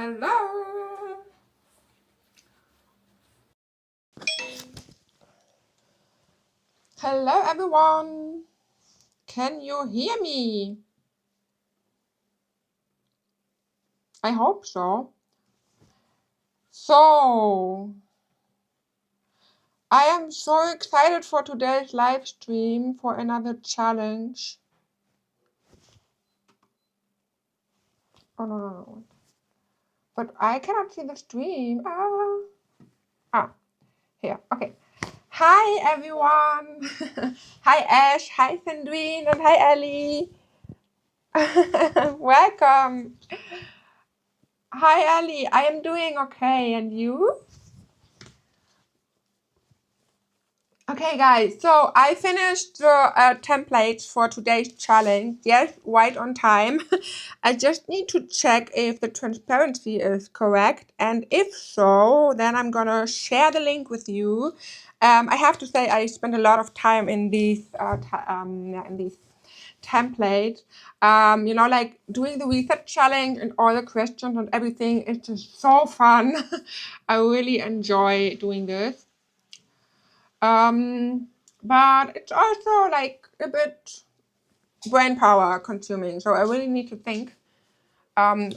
Hello. Hello, everyone. Can you hear me? I hope so. So, I am so excited for today's live stream for another challenge. Oh, no. But I cannot see the stream. Here. Okay. Hi, everyone. Hi, Ash. Hi, Sandrine. And hi, Ellie. Welcome. Hi, Ellie. I am doing okay. And you? Okay, guys, so I finished the templates for today's challenge. Yes, right on time. I just need to check if the transparency is correct. And if so, then I'm gonna share the link with you. I have to say I spent a lot of time in these templates. Like doing the research challenge and all the questions and everything. It's just so fun. I really enjoy doing this. But it's also like a bit brain power consuming. So I really need to think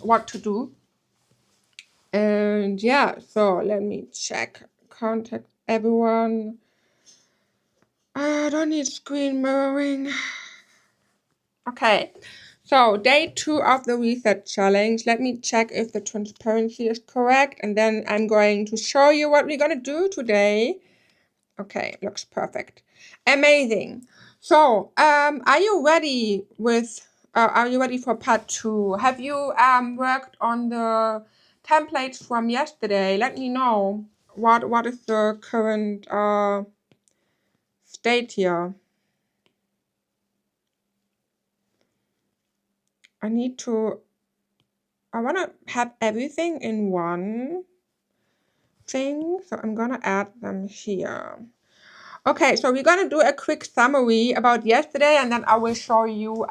what to do. And yeah, so let me check. Contact everyone. I don't need screen mirroring. Okay, so day 2 of the research challenge. Let me check if the transparency is correct. And then I'm going to show you what we're going to do today. Okay, looks perfect. Amazing. So, are you ready for part 2? Have you worked on the templates from yesterday? Let me know what is the current state here. I want to have everything in one thing, so I'm gonna add them here. Okay, so we're gonna do a quick summary about yesterday, and then I will show you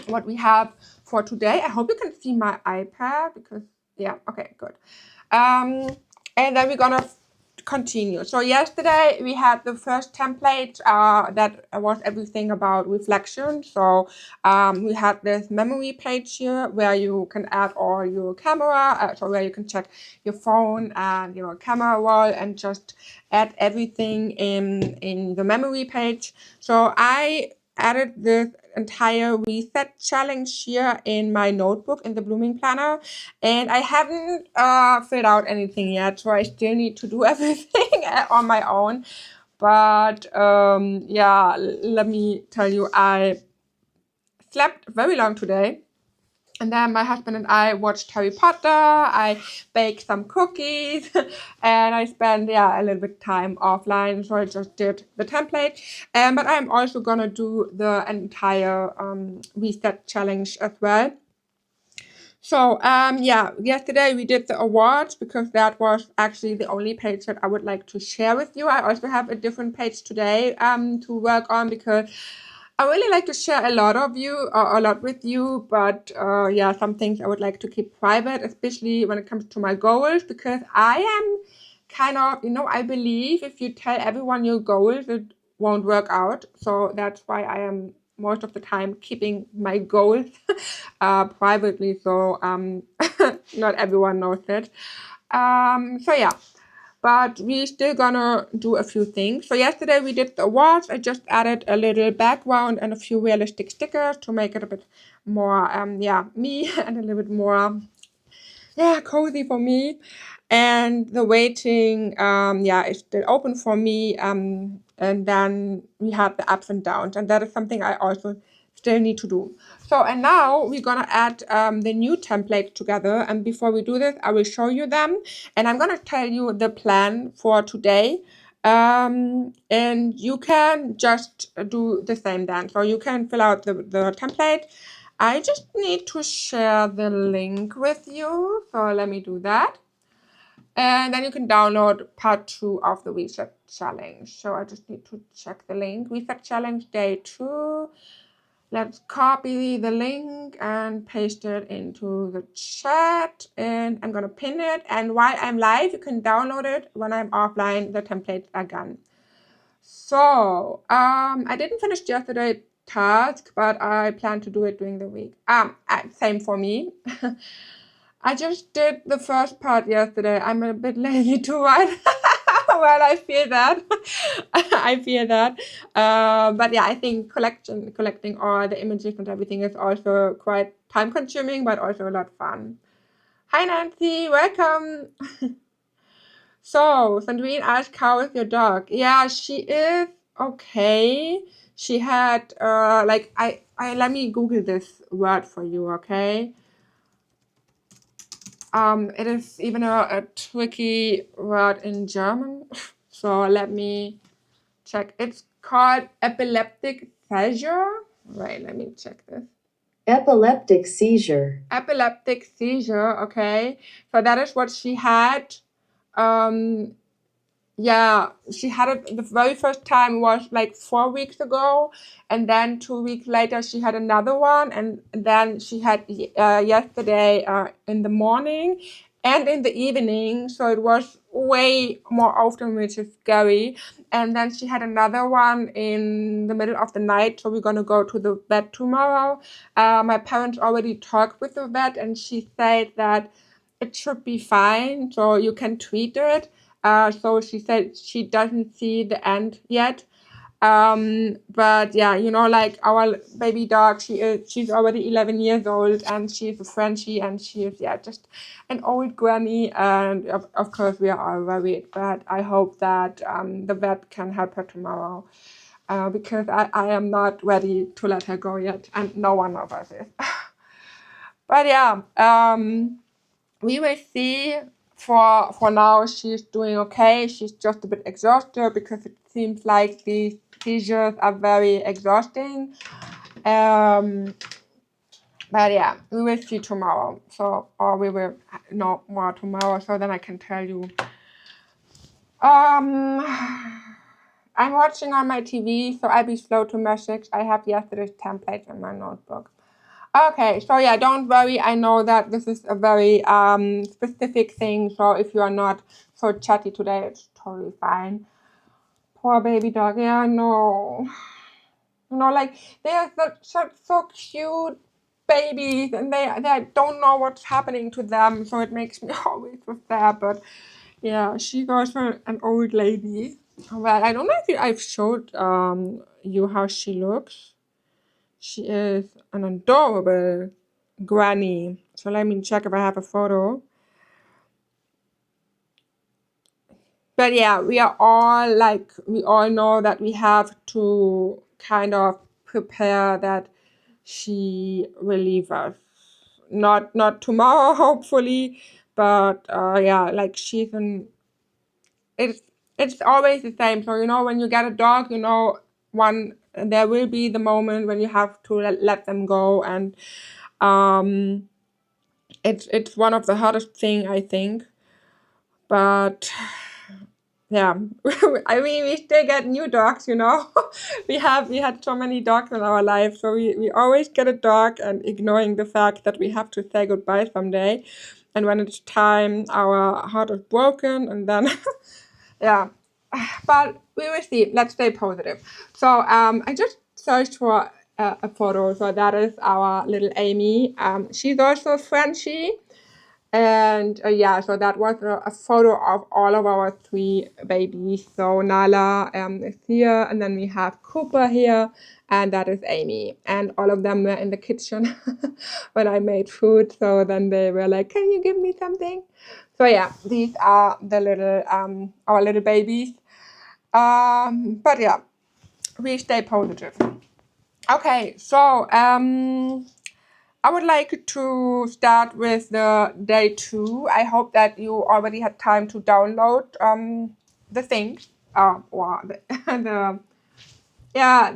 what we have for today. I hope you can see my iPad because yeah, okay, good. And then we're gonna continue. So yesterday we had the first template that was everything about reflection. So we had this memory page here where you can add all your camera, so where you can check your phone and your camera roll and just add everything in the memory page. So I added this entire reset challenge here in my notebook in the Blooming Planner, and I haven't filled out anything yet, so I still need to do everything on my own. But yeah, let me tell you, I slept very long today. And then my husband and I watched Harry Potter, I baked some cookies, and I spent, a little bit time offline. So I just did the template. But I'm also going to do the entire reset challenge as well. So, yesterday we did the awards because that was actually the only page that I would like to share with you. I also have a different page today to work on because I really like to share a lot with you, but some things I would like to keep private, especially when it comes to my goals, because I am kind of, I believe if you tell everyone your goals, it won't work out. So that's why I am most of the time keeping my goals privately, so not everyone knows it. But we're still gonna do a few things. So yesterday we did the awards. I just added a little background and a few realistic stickers to make it a bit more, me and a little bit more, cozy for me. And the waiting, is still open for me. And then we had the ups and downs, and that is something I also still need to do. So, and now we're gonna add the new template together. And before we do this, I will show you them, and I'm gonna tell you the plan for today. And you can just do the same then. So you can fill out the template. I just need to share the link with you. So let me do that. And then you can download part 2 of the research challenge. So I just need to check the link. Research challenge day 2. Let's copy the link and paste it into the chat, and I'm gonna pin it. And while I'm live, you can download it. When I'm offline, the templates are gone. So I didn't finish yesterday's task, but I plan to do it during the week. Same for me. I just did the first part yesterday. I'm a bit lazy to write. Well, I feel that. I feel that. But yeah, I think collecting all the images and everything is also quite time consuming, but also a lot of fun. Hi, Nancy. Welcome. So, Sandrine asked, how is your dog? Yeah, she is okay. She had, let me Google this word for you, okay? It is even a tricky word in German. So let me check. It's called epileptic seizure. Wait, let me check this. Epileptic seizure. Epileptic seizure, okay. So that is what she had. Yeah, she had it the very first time was like 4 weeks ago, and then 2 weeks later she had another one, and then she had yesterday in the morning and in the evening, so it was way more often, which is scary. And then she had another one in the middle of the night, so we're gonna go to the vet tomorrow. My parents already talked with the vet, and she said that it should be fine, so you can treat it. So she said she doesn't see the end yet. But yeah, you know, like our baby dog, she's already 11 years old, and she's a Frenchie, and she is, yeah, just an old granny. And of course, we are all worried, but I hope that the vet can help her tomorrow. Because I am not ready to let her go yet, and no one of us is. But yeah, we will see. For now, she's doing okay. She's just a bit exhausted because it seems like these seizures are very exhausting. But yeah, we will see tomorrow. So, or we will know more tomorrow. So then I can tell you. I'm watching on my TV, so I'll be slow to message. I have yesterday's template in my notebook. Okay, so yeah, don't worry. I know that this is a very specific thing, so if you are not so chatty today, it's totally fine. Poor baby dog. Yeah, no. You know, like they are so cute babies, and they don't know what's happening to them, so it makes me always so sad. But yeah, she's also an old lady. Well, I don't know if I've showed you how she looks. She is an adorable granny. So let me check if I have a photo. But yeah, we all know that we have to kind of prepare that she will leave us. Not tomorrow, hopefully, but yeah, like she's an. It's always the same. So you know, when you get a dog, you know, there will be the moment when you have to let them go, and it's one of the hardest thing, I think. But yeah, I mean, we still get new dogs, you know. we had so many dogs in our life, so we always get a dog and ignoring the fact that we have to say goodbye someday. And when it's time, our heart is broken, and then yeah. But we will see. Let's stay positive. So I just searched for a photo. So that is our little Amy. She's also a Frenchie. And yeah, so that was a photo of all of our 3 babies. So Nala is here, and then we have Cooper here, and that is Amy. And all of them were in the kitchen when I made food. So then they were like, "Can you give me something?" So yeah, these are the little our little babies. But yeah, we stay positive. Okay, so I would like to start with the day 2. I hope that you already had time to download the things or the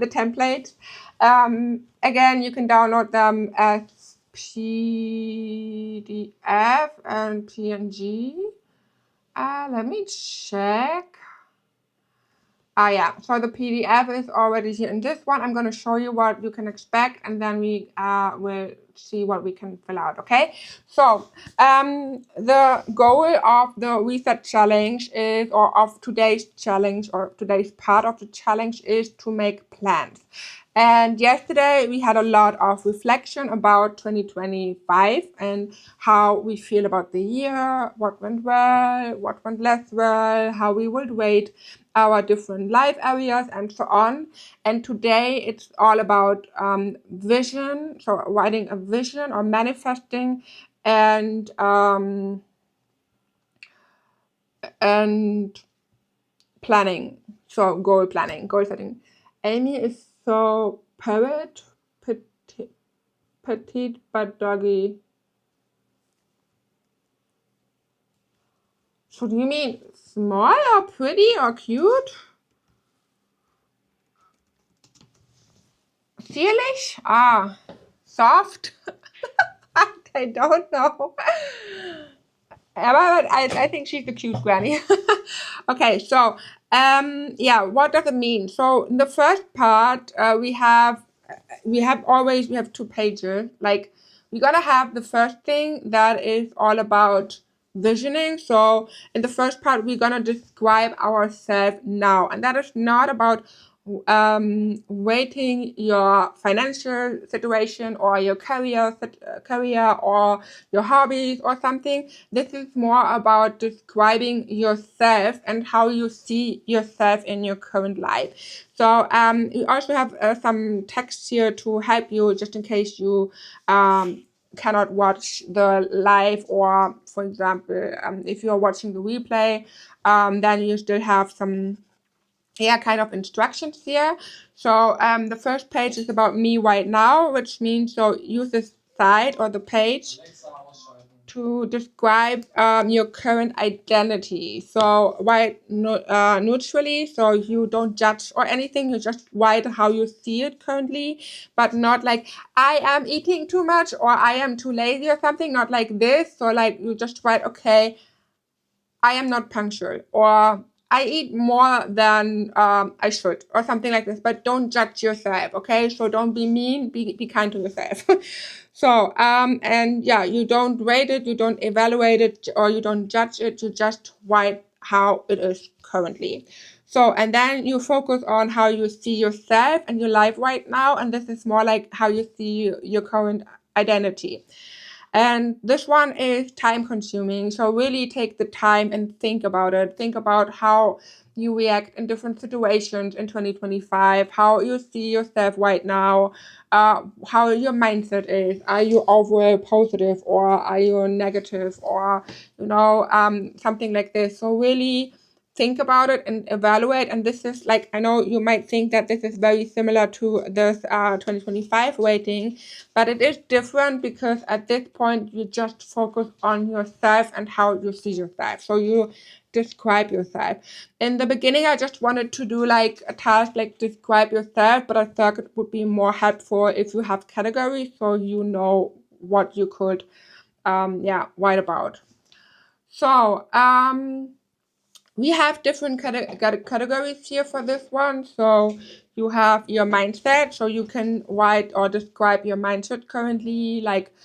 templates. Again, you can download them as PDF and PNG. Let me check. Yeah, so the PDF is already here. In this one, I'm going to show you what you can expect, and then we will see what we can fill out, okay? So, the goal of the Reset Challenge is, or of today's challenge, or today's part of the challenge is to make plans. And yesterday we had a lot of reflection about 2025 and how we feel about the year, what went well, what went less well, how we would rate our different life areas and so on. And today it's all about vision, so writing a vision or manifesting and planning, so goal planning, goal setting. Amy is so petite but doggy. So do you mean small or pretty or cute? Zierlich? Soft? I don't know. But I think she's a cute granny. Okay, so yeah, what does it mean? So in the first part, we have 2 pages. Like we're gonna have the first thing that is all about visioning. So in the first part, we're gonna describe ourselves now, and that is not about rating your financial situation or your career or your hobbies or something. This is more about describing yourself and how you see yourself in your current life. So you also have some text here to help you, just in case you cannot watch the live, or for example, if you're watching the replay, then you still have some kind of instructions here. So the first page is about me right now, which means, so use this side or the page to describe your current identity. So write neutrally, so you don't judge or anything, you just write how you see it currently, but not like I am eating too much or I am too lazy or something, not like this. So like you just write, okay, I am not punctual, or I eat more than I should, or something like this. But don't judge yourself, okay? So don't be mean, be kind to yourself. So, and yeah, you don't rate it, you don't evaluate it, or you don't judge it, you just write how it is currently. So, and then you focus on how you see yourself and your life right now, and this is more like how you see your current identity. And this one is time consuming. So really take the time and think about it. Think about how you react in different situations in 2025, how you see yourself right now, how your mindset is. Are you overall positive or are you negative, or, something like this. So really think about it and evaluate. And this is like, I know you might think that this is very similar to this 2025 rating, but it is different because at this point you just focus on yourself and how you see yourself. So you describe yourself. In the beginning, I just wanted to do like a task like describe yourself, but I thought it would be more helpful if you have categories so you know what you could write about. So we have different categories here for this one. So you have your mindset, so you can write or describe your mindset currently, like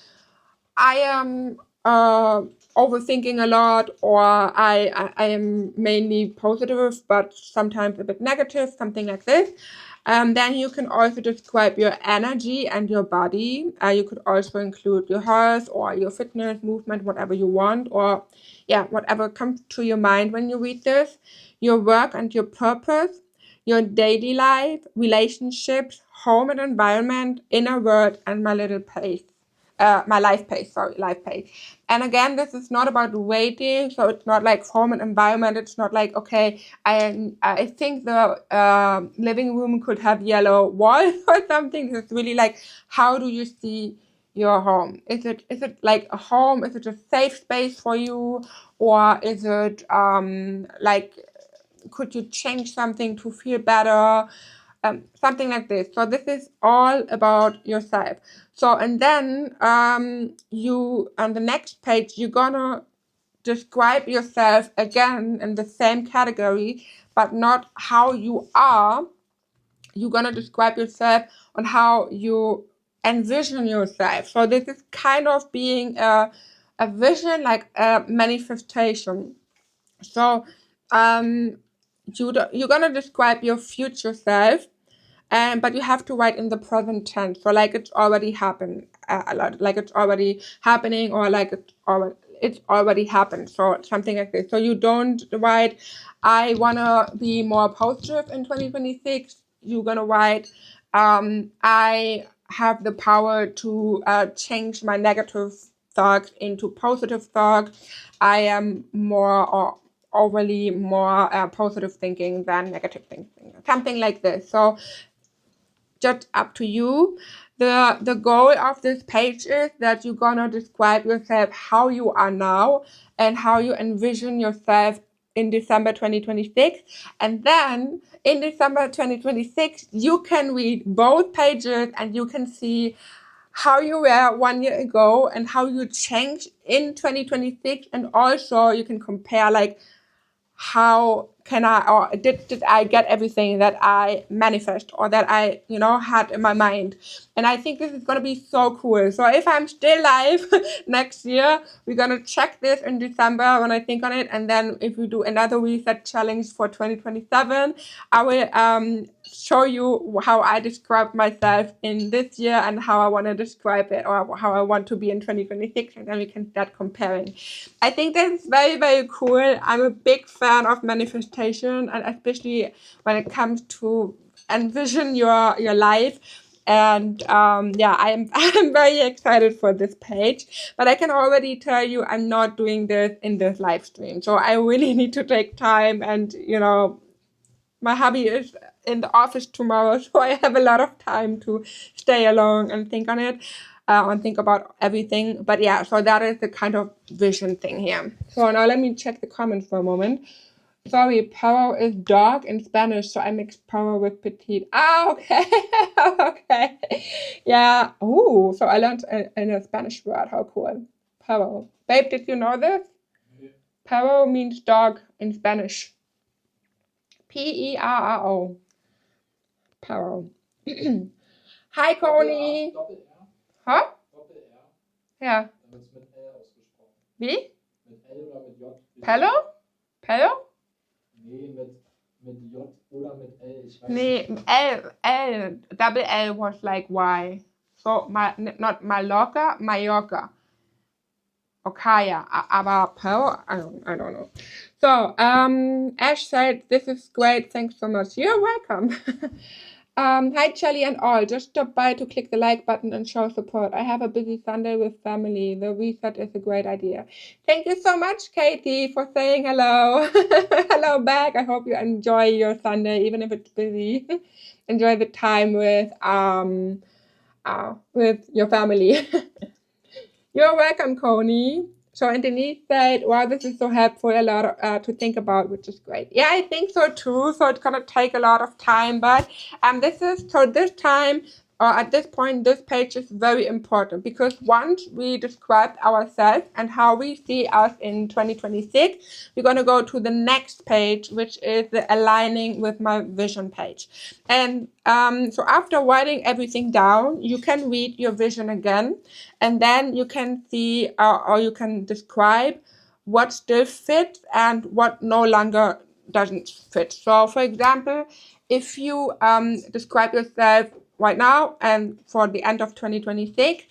I am overthinking a lot, or I am mainly positive but sometimes a bit negative, something like this. Then you can also describe your energy and your body. You could also include your health or your fitness, movement, whatever you want, or whatever comes to your mind when you read this. Your work and your purpose, your daily life, relationships, home and environment, inner world, and my life page. And again, this is not about rating, so it's not like home and environment. It's not like, okay, I think the living room could have yellow walls or something. It's really like, how do you see your home? Is it like a home? Is it a safe space for you, or is it like, could you change something to feel better? Something like this. So this is all about yourself. So, and then you on the next page, you're gonna describe yourself again in the same category, but not how you are. You're gonna describe yourself on how you envision yourself. So this is kind of being a vision, like a manifestation. So you're gonna describe your future self, but you have to write in the present tense, so like it's already happened, a lot, like it's already happening, or like it's already happened. So something like this. So you don't write, I wanna be more positive in 2026. You're gonna write, I have the power to change my negative thoughts into positive thoughts. I am more or overly more positive thinking than negative thinking, something like this. So just up to you. The goal of this page is that you're gonna describe yourself how you are now and how you envision yourself in December 2026. And then in December 2026, you can read both pages and you can see how you were 1 year ago and how you changed in 2026. And also you can compare, like, how can I, or did I get everything that I manifest or that I, had in my mind. And I think this is going to be so cool. So if I'm still alive next year, we're going to check this in December when I think on it. And then if we do another reset challenge for 2027, I will show you how I describe myself in this year and how I want to describe it, or how I want to be in 2026, and then we can start comparing. I think that's very, very cool. I'm a big fan of manifestation, and especially when it comes to envision your life. And I'm very excited for this page, but I can already tell you I'm not doing this in this live stream. So I really need to take time, and my hubby is in the office tomorrow, so I have a lot of time to stay alone and think on it, and think about everything. But yeah, so that is the kind of vision thing here. So now let me check the comments for a moment. Sorry, perro is dog in Spanish, so I mixed perro with petite. Ah, okay. Okay. Yeah. Oh, so I learned a Spanish word. How cool. Perro. Babe, did you know this? Perro means dog in Spanish. Perro. Perro. Hi, Coney. Doppel-R. Huh? Doppel-R. Ja. Dann wird es mit L ausgesprochen. Wie? Mit L oder mit J? Pello? Pello? Nee, mit J oder mit L. Ich weiß Nee, nicht. L. Double L was like Y. So, not Mallorca, Mallorca. Okay, yeah, aber Pello, I don't know. So, Ash said, this is great, thanks so much. You're welcome. Hi, Charlie and all. Just stop by to click the like button and show support. I have a busy Sunday with family. The reset is a great idea. Thank you so much, Katie, for saying hello. Hello back. I hope you enjoy your Sunday, even if it's busy. Enjoy the time with your family. You're welcome, Coney. So, and Denise said, wow, this is so helpful, a lot to think about, which is great. Yeah, I think so too. So it's going to take a lot of time, but this time, or at this point, this page is very important, because once we described ourselves and how we see us in 2026, we're going to go to the next page, which is the aligning with my vision page. And so after writing everything down, you can read your vision again, and then you can see, or you can describe what still fits and what no longer doesn't fit. So, for example, if you describe yourself right now and for the end of 2026,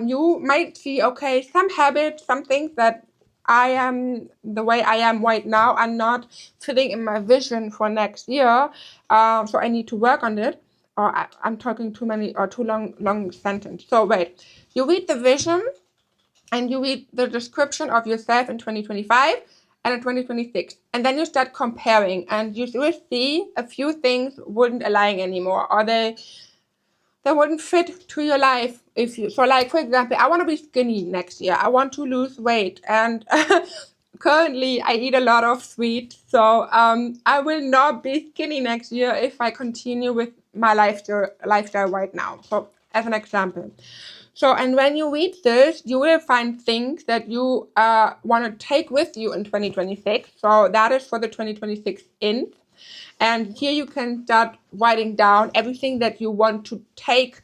you might see, okay, some habits, some things that I am the way I am right now are not fitting in my vision for next year. So I need to work on it. Or I'm talking too many or too long sentence. So wait, you read the vision and you read the description of yourself in 2025 and in 2026, and then you start comparing, and you will see a few things wouldn't align anymore, or they wouldn't fit to your life. If you, so like, for example, I want to be skinny next year. I want to lose weight, and currently I eat a lot of sweets, so I will not be skinny next year if I continue with my lifestyle right now. So as an example. So, and when you read this, you will find things that you want to take with you in 2026. So that is for the 2026 in. And here you can start writing down everything that you want to take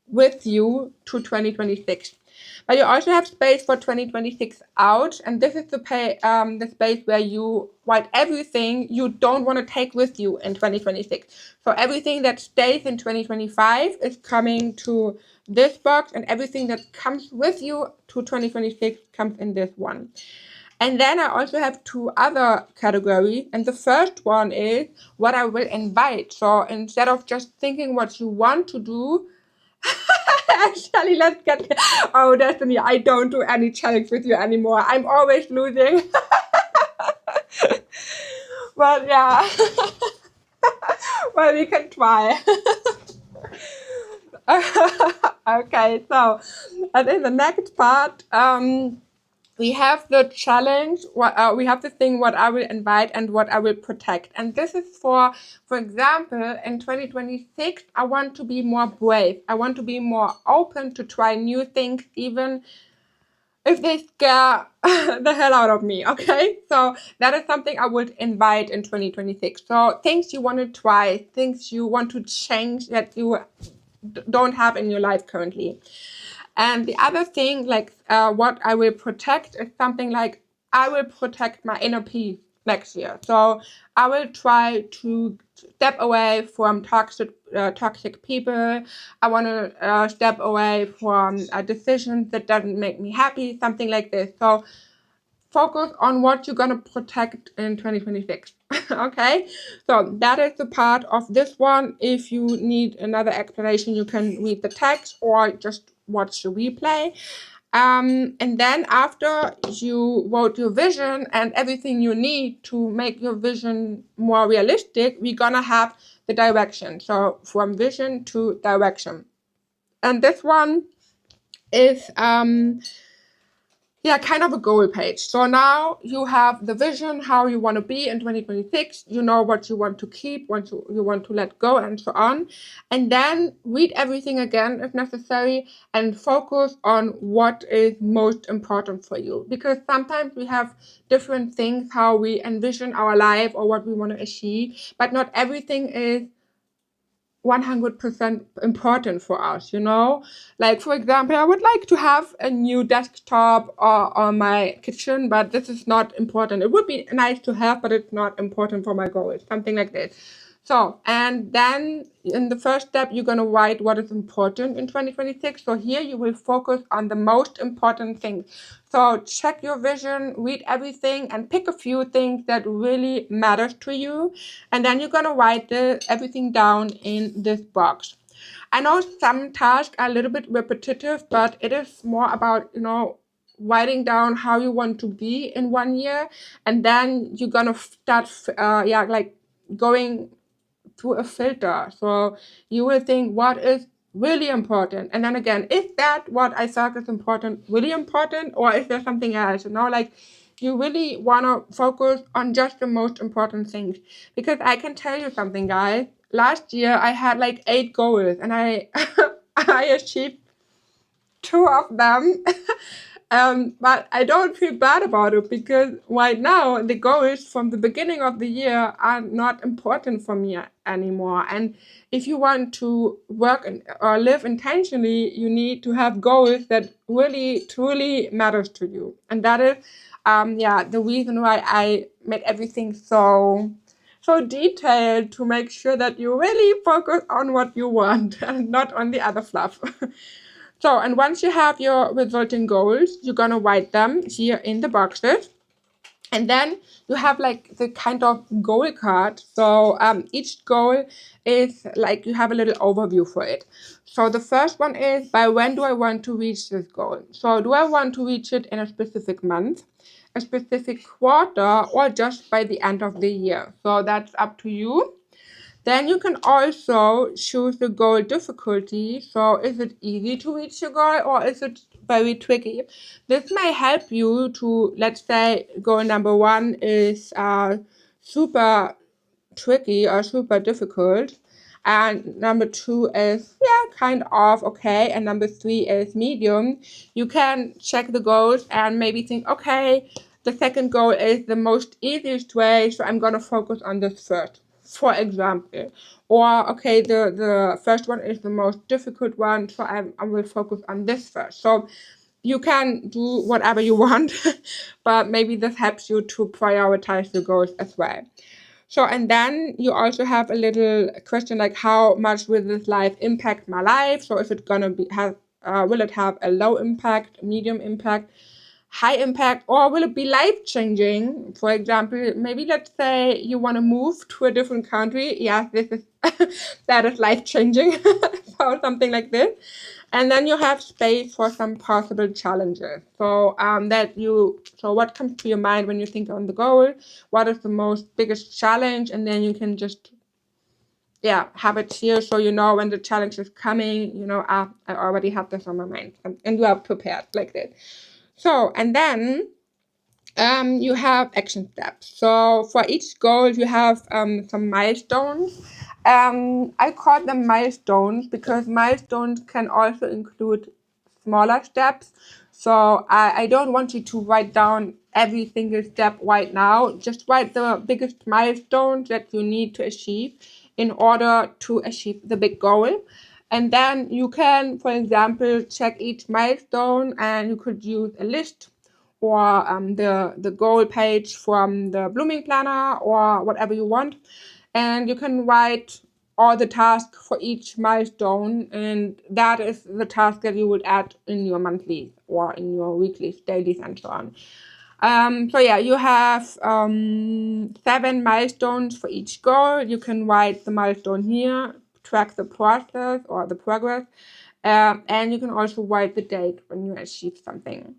with you to 2026. But you also have space for 2026 out, and this is the space where you write everything you don't want to take with you in 2026. So everything that stays in 2025 is coming to this box, and everything that comes with you to 2026 comes in this one. And then I also have two other categories, and the first one is what I will invite. So instead of just thinking what you want to do, actually, let's get. Oh, Destiny, I don't do any challenge with you anymore. I'm always losing. But yeah. Well, we can try. Okay, so and in the next part, we have the challenge. We have the thing what I will invite and what I will protect. And this is for example, in 2026, I want to be more brave. I want to be more open to try new things, even if they scare the hell out of me. Okay, so that is something I would invite in 2026. So things you want to try, things you want to change that you don't have in your life currently. And the other thing, like what I will protect, is something like I will protect my inner peace next year. So I will try to step away from toxic people. I want to step away from decisions that doesn't make me happy, something like this. So focus on what you're going to protect in 2026. Okay, so that is the part of this one. If you need another explanation, you can read the text or just watch the replay. And then after you wrote your vision and everything you need to make your vision more realistic, we're gonna have the direction. So from vision to direction. And this one is kind of a goal page. So now you have the vision, how you want to be in 2026. You know what you want to keep, what you want to let go, and so on. And then read everything again if necessary and focus on what is most important for you. Because sometimes we have different things, how we envision our life or what we want to achieve, but not everything is 100% important for us, you know? Like, for example, I would like to have a new desktop on my kitchen, but this is not important. It would be nice to have, but it's not important for my goals, something like this. So, and then in the first step, you're going to write what is important in 2026. So here you will focus on the most important things. So check your vision, read everything, and pick a few things that really matters to you. And then you're going to write everything down in this box. I know some tasks are a little bit repetitive, but it is more about, writing down how you want to be in 1 year. And then you're going to start, going through a filter. So you will think what is really important. And then again, is that what I thought is important really important, or is there something else? Like you really want to focus on just the most important things. Because I can tell you something, guys. Last year I had like 8 goals and I I achieved 2 of them. But I don't feel bad about it because right now the goals from the beginning of the year are not important for me anymore. And if you want to work or live intentionally, you need to have goals that really truly matters to you. And that is the reason why I made everything so detailed, to make sure that you really focus on what you want and not on the other fluff. So, and once you have your resulting goals, you're going to write them here in the boxes. And then you have like the kind of goal card. So each goal is like you have a little overview for it. So the first one is, by when do I want to reach this goal? So do I want to reach it in a specific month, a specific quarter, or just by the end of the year? So that's up to you. Then you can also choose the goal difficulty. So is it easy to reach your goal or is it very tricky? This may help you to, let's say, goal number 1 is super tricky or super difficult. And number 2 is, yeah, kind of okay. And number 3 is medium. You can check the goals and maybe think, okay, the second goal is the most easiest way, so I'm gonna focus on this first, for example. Or, okay, the first one is the most difficult one, so I will focus on this first. So you can do whatever you want, but maybe this helps you to prioritize the goals as well. So, and then you also have a little question like, how much will this life impact my life? So, is it gonna will it have a low impact, medium impact, high impact, or will it be life changing? For example, maybe let's say you want to move to a different country. Yes, this is that is life changing, or something like this. And then you have space for some possible challenges. So so what comes to your mind when you think on the goal? What is the most biggest challenge? And then you can just have it here, so you know when the challenge is coming. I already have this on my mind, and you are prepared like this. So, and then you have action steps. So for each goal, you have some milestones. I call them milestones because milestones can also include smaller steps. So I don't want you to write down every single step right now. Just write the biggest milestones that you need to achieve in order to achieve the big goal. And then you can, for example, check each milestone, and you could use a list or the goal page from the blooming planner or whatever you want. And you can write all the tasks for each milestone, and that is the task that you would add in your monthly or in your weeklies, dailies, and so on. So yeah, you have 7 milestones for each goal. You can write the milestone here, track the process or the progress, and you can also write the date when you achieve something.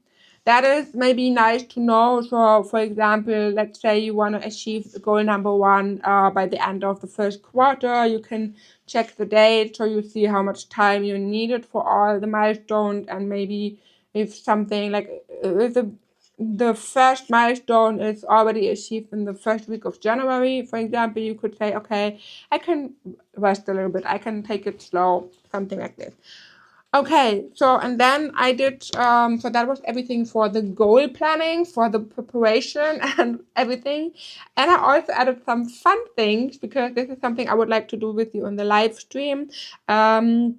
That is maybe nice to know. So, for example, let's say you want to achieve goal number 1 by the end of the first quarter. You can check the date so you see how much time you needed for all the milestones, and maybe if something like if the first milestone is already achieved in the first week of January, for example, you could say, okay, I can rest a little bit, I can take it slow, something like this. Okay, so and then I did, so that was everything for the goal planning, for the preparation and everything. And I also added some fun things because this is something I would like to do with you on the live stream. And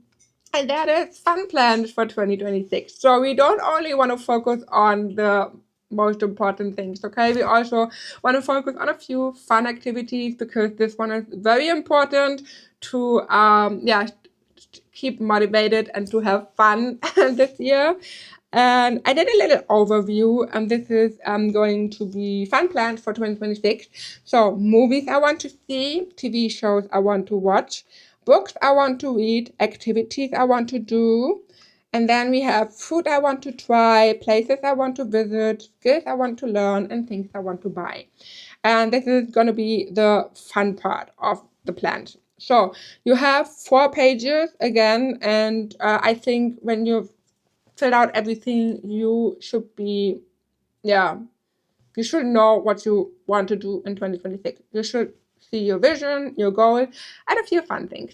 that is fun plans for 2026. So we don't only want to focus on the most important things, okay? We also want to focus on a few fun activities because this one is very important to, keep motivated and to have fun this year. And I did a little overview, and this is going to be fun plans for 2026. So movies I want to see, TV shows I want to watch, books I want to read, activities I want to do. And then we have food I want to try, places I want to visit, skills I want to learn, and things I want to buy. And this is going to be the fun part of the plans. So you have 4 pages again, and I think when you've filled out everything, you should be, you should know what you want to do in 2026. You should see your vision, your goal, and a few fun things.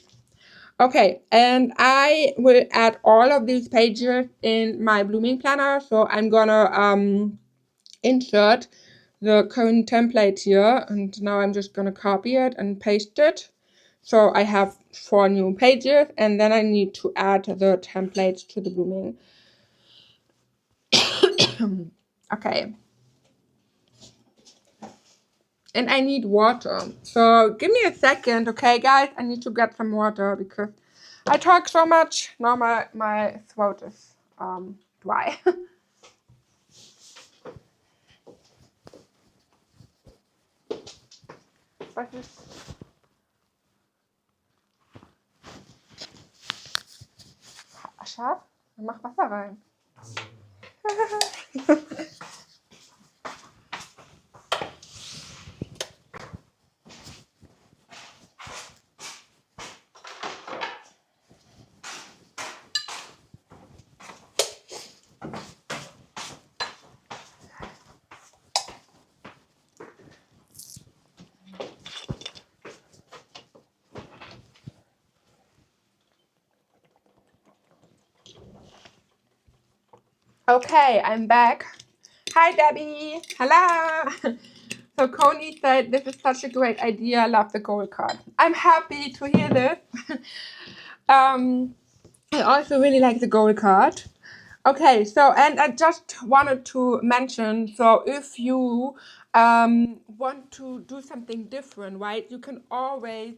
Okay, and I will add all of these pages in my blooming planner. So I'm gonna insert the current template here, and now I'm just gonna copy it and paste it. So I have 4 new pages, and then I need to add the templates to the blooming. Okay. And I need water. So give me a second, okay, guys? I need to get some water because I talk so much. Now my throat is dry. Was ist? Scharf? Dann mach Wasser rein. Okay, I'm back. Hi, Debbie. Hello. So Coney said, this is such a great idea. I love the gold card. I'm happy to hear this. I also really like the gold card. Okay, so, and I just wanted to mention, so if you want to do something different, right, you can always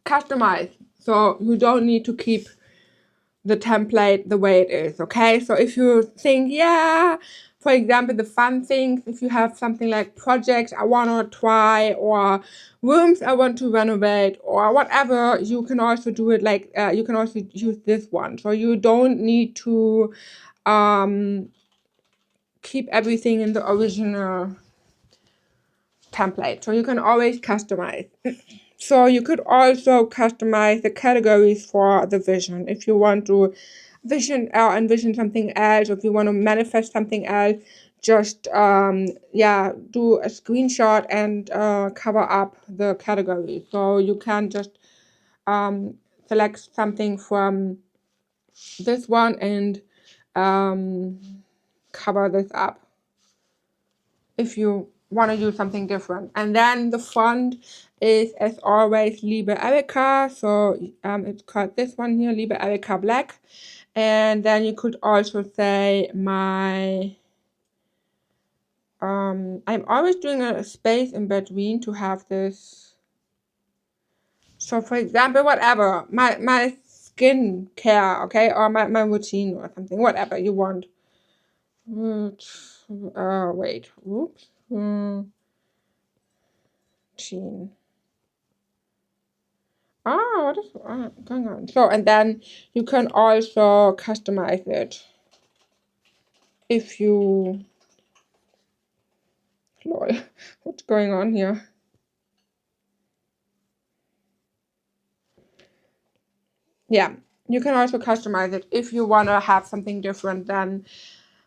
customize. So you don't need to keep the template the way it is, okay? So if you think, yeah, for example, the fun things, if you have something like projects I want to try or rooms I want to renovate or whatever, you can also do it like, you can also use this one. So you don't need to keep everything in the original template. So you can always customize. So you could also customize the categories for the vision. If you want to envision something else, or if you want to manifest something else, just do a screenshot and cover up the category. So you can just select something from this one and cover this up if you want to do something different. And then the font is, as always, Liebe Erika. So it's called this one here, Liebe Erika Black. And then you could also say I'm always doing a space in between to have this. So for example, whatever, my skin care, okay, or my routine or something, whatever you want. Wait, oops. Routine. What is going on? So, and then you can also customize it if you, lol, what's going on here? Yeah, you can also customize it if you want to have something different than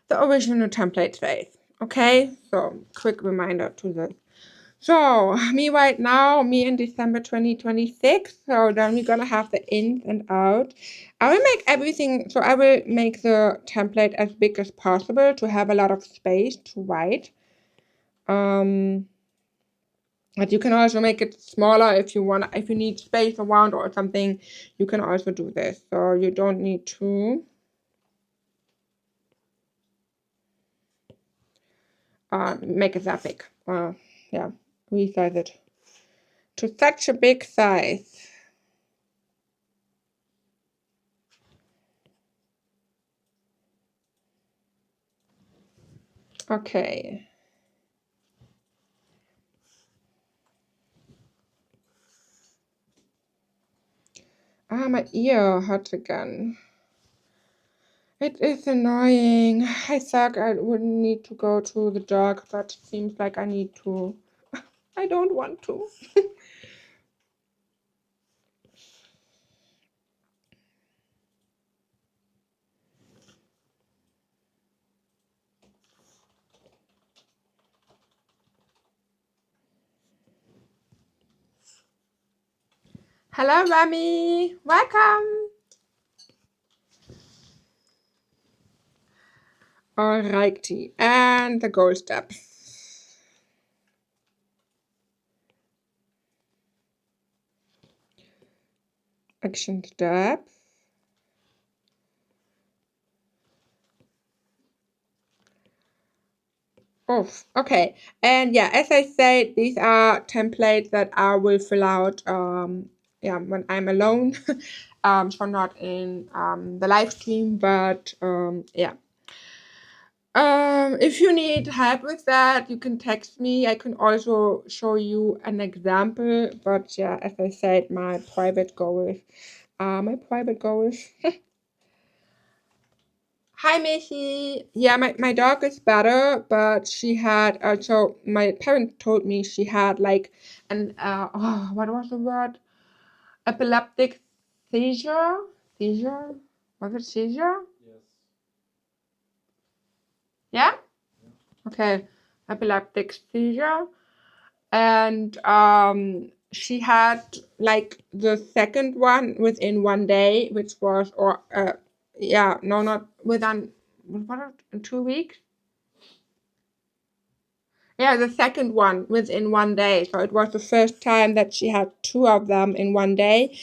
the original template says. Okay, so quick reminder to this. So me right now, me in December 2026. So then we're gonna have the ins and outs. I will make everything, so I will make the template as big as possible to have a lot of space to write. But you can also make it smaller if you want, if you need space around or something, you can also do this. So you don't need to make it that big. Yeah, resize it to such a big size. Okay. My ear hurts again. It is annoying. I thought I wouldn't need to go to the dog, but it seems like I need to. I don't want to. Hello, Rami. Welcome. Alrighty, and the goal steps. Action steps. Okay. And yeah, as I said, these are templates that I will fill out when I'm alone. So not in the live stream, but if you need help with that, you can text me. I can also show you an example, but yeah, as I said, my private goals. Hi, Michi. Yeah, my dog is better, but she had, so my parents told me she had like an, what was the word? Epileptic seizure? Seizure? Was it seizure? Yes. Yeah? Okay. Epileptic seizure. And she had like the second one within one day, which was, yeah, no, not within, what, in 2 weeks? Yeah, the second one within 1 day. So it was the first time that she had 2 of them in 1 day.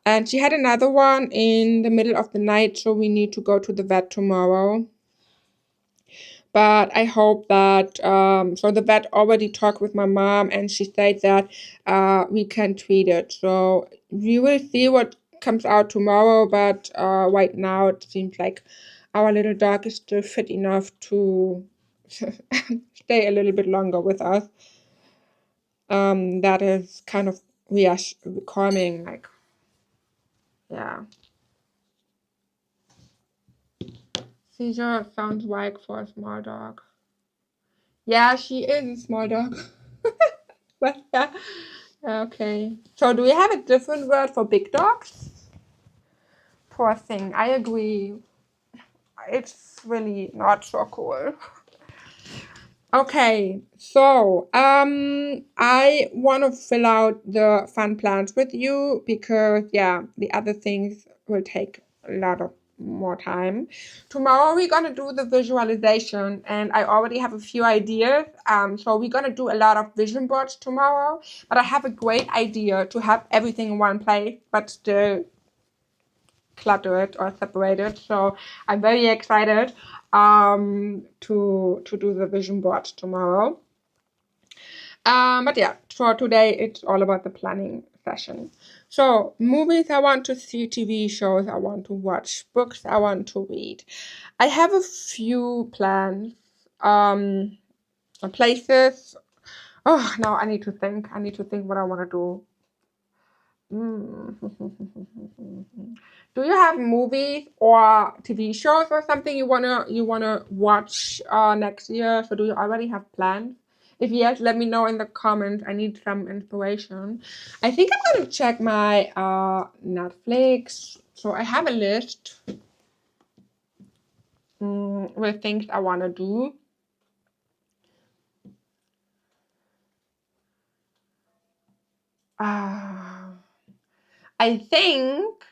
And she had another one in the middle of the night, so we need to go to the vet tomorrow. But I hope that, so the vet already talked with my mom, and she said that we can treat it. So we will see what comes out tomorrow, but right now it seems like our little dog is still fit enough to stay a little bit longer with us. That is kind of calming, like, yeah. Seizure sounds like for a small dog. Yeah, she is a small dog. But yeah. Okay. So do we have a different word for big dogs? Poor thing. I agree. It's really not so cool. Okay, so I want to fill out the fun plans with you because yeah, the other things will take a lot of more time. Tomorrow we're gonna do the visualization, and I already have a few ideas. So we're gonna do a lot of vision boards tomorrow, but I have a great idea to have everything in one place, but still clutter it or separate it. So I'm very excited to do the vision board tomorrow. But yeah, for today it's all about the planning session. So movies I want to see, TV shows I want to watch, books I want to read. I have a few plans, places. Oh, now I need to think. I need to think what I want to do. Do you have movies or TV shows or something you wanna watch next year? So do you already have plans? If yes, let me know in the comments. I need some inspiration. I think I'm gonna check my Netflix. So I have a list with things I wanna do. I think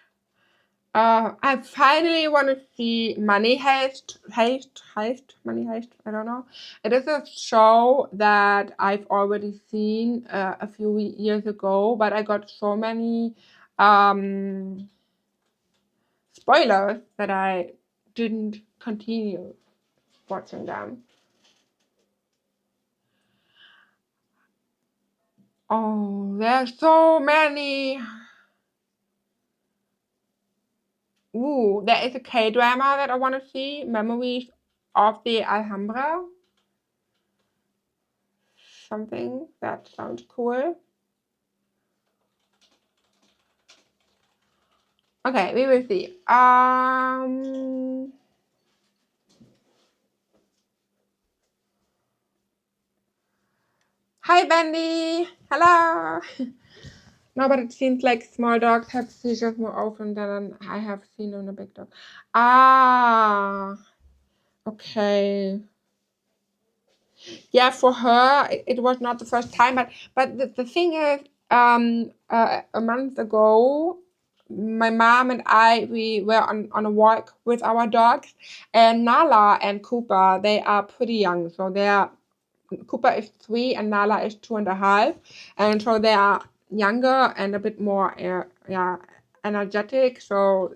I finally want to see Money Money Heist. I don't know. It is a show that I've already seen a few years ago, but I got so many spoilers that I didn't continue watching them. Oh, there's so many. Ooh, there is a K-drama that I want to see, Memories of the Alhambra. Something that sounds cool. Okay, we will see. Hi, Bendy. Hello. No, but it seems like small dogs have seizures more often than I have seen on a big dog. Ah, okay. Yeah, for her, it was not the first time, but the thing is, a month ago, my mom and I, we were on a walk with our dogs, and Nala and Cooper, they are pretty young, so Cooper is 3 and Nala is 2.5, and so they are younger and a bit more, energetic. So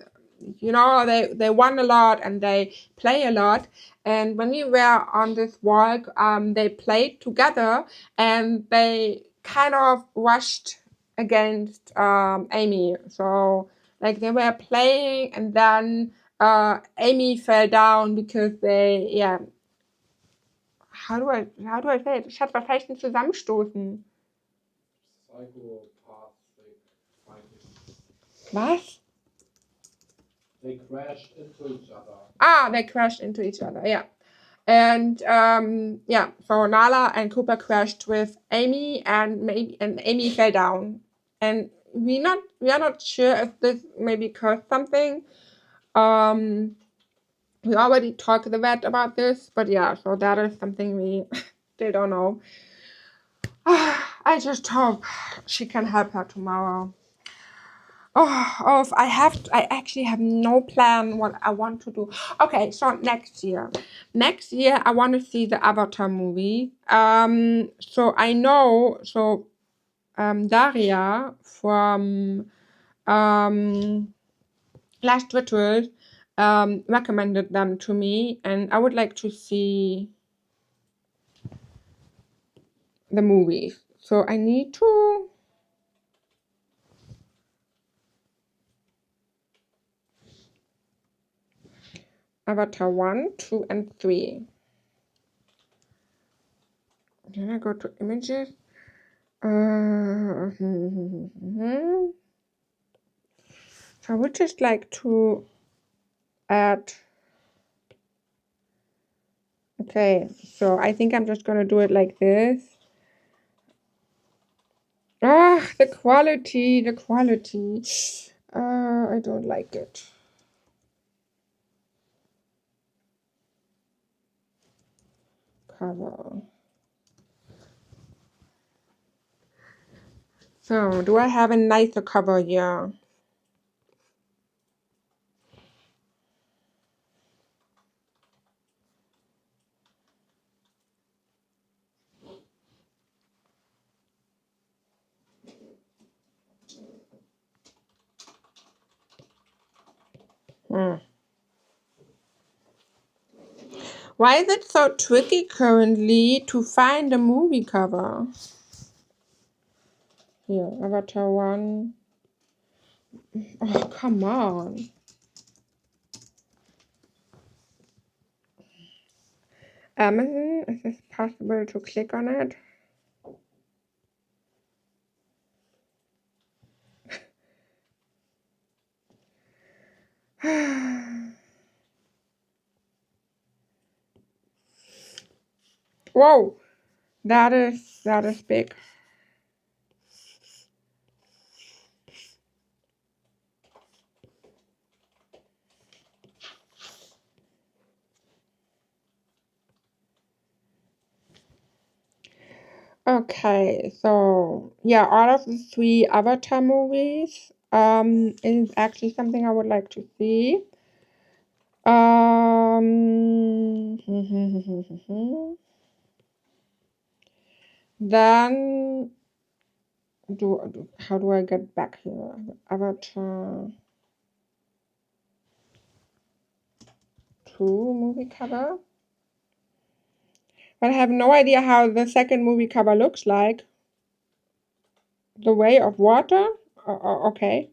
they run a lot and they play a lot. And when we were on this walk, they played together and they kind of rushed against Amy. So like they were playing and then Amy fell down because how do I say it? Schatzverzeichnis zusammenstoßen. Psychopathic finding. Was? They crashed into each other. They crashed into each other, yeah. And so Nala and Cooper crashed with Amy, and Amy fell down. And we are not sure if this maybe caused something. We already talked to the vet about this, but yeah, so that is something we still don't know. I just hope she can help her tomorrow. I actually have no plan what I want to do. Okay, so next year I want to see the Avatar movie. So I know, Daria from Last Rituals recommended them to me, and I would like to see the movies. So I need to Avatar 1, 2, and 3. Then I go to images. So I would just like to add. Okay, so I think I'm just gonna do it like this. The quality. I don't like it. Cover. So, do I have a nicer cover here? Why is it so tricky currently to find a movie cover? Here, Avatar 1. Oh, come on. Amazon, is it possible to click on it? Whoa, that is big. Okay, so yeah, all of the 3 Avatar movies is actually something I would like to see. Then how do I get back here? Avatar 2 movie cover. But I have no idea how the second movie cover looks like. The Way of Water? Okay.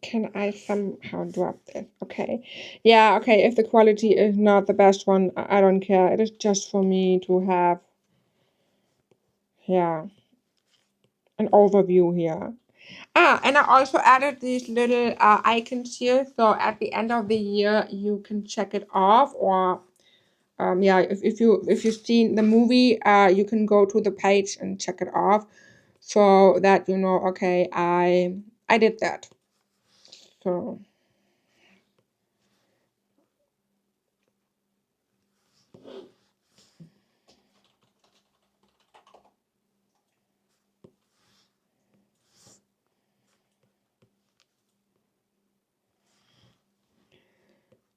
Can I somehow drop this? Okay. Yeah, okay. If the quality is not the best one, I don't care. It is just for me to have, yeah, an overview here. And I also added these little icons here. So at the end of the year, you can check it off, or yeah, if you've seen the movie, you can go to the page and check it off, so that you know, okay, I did that. So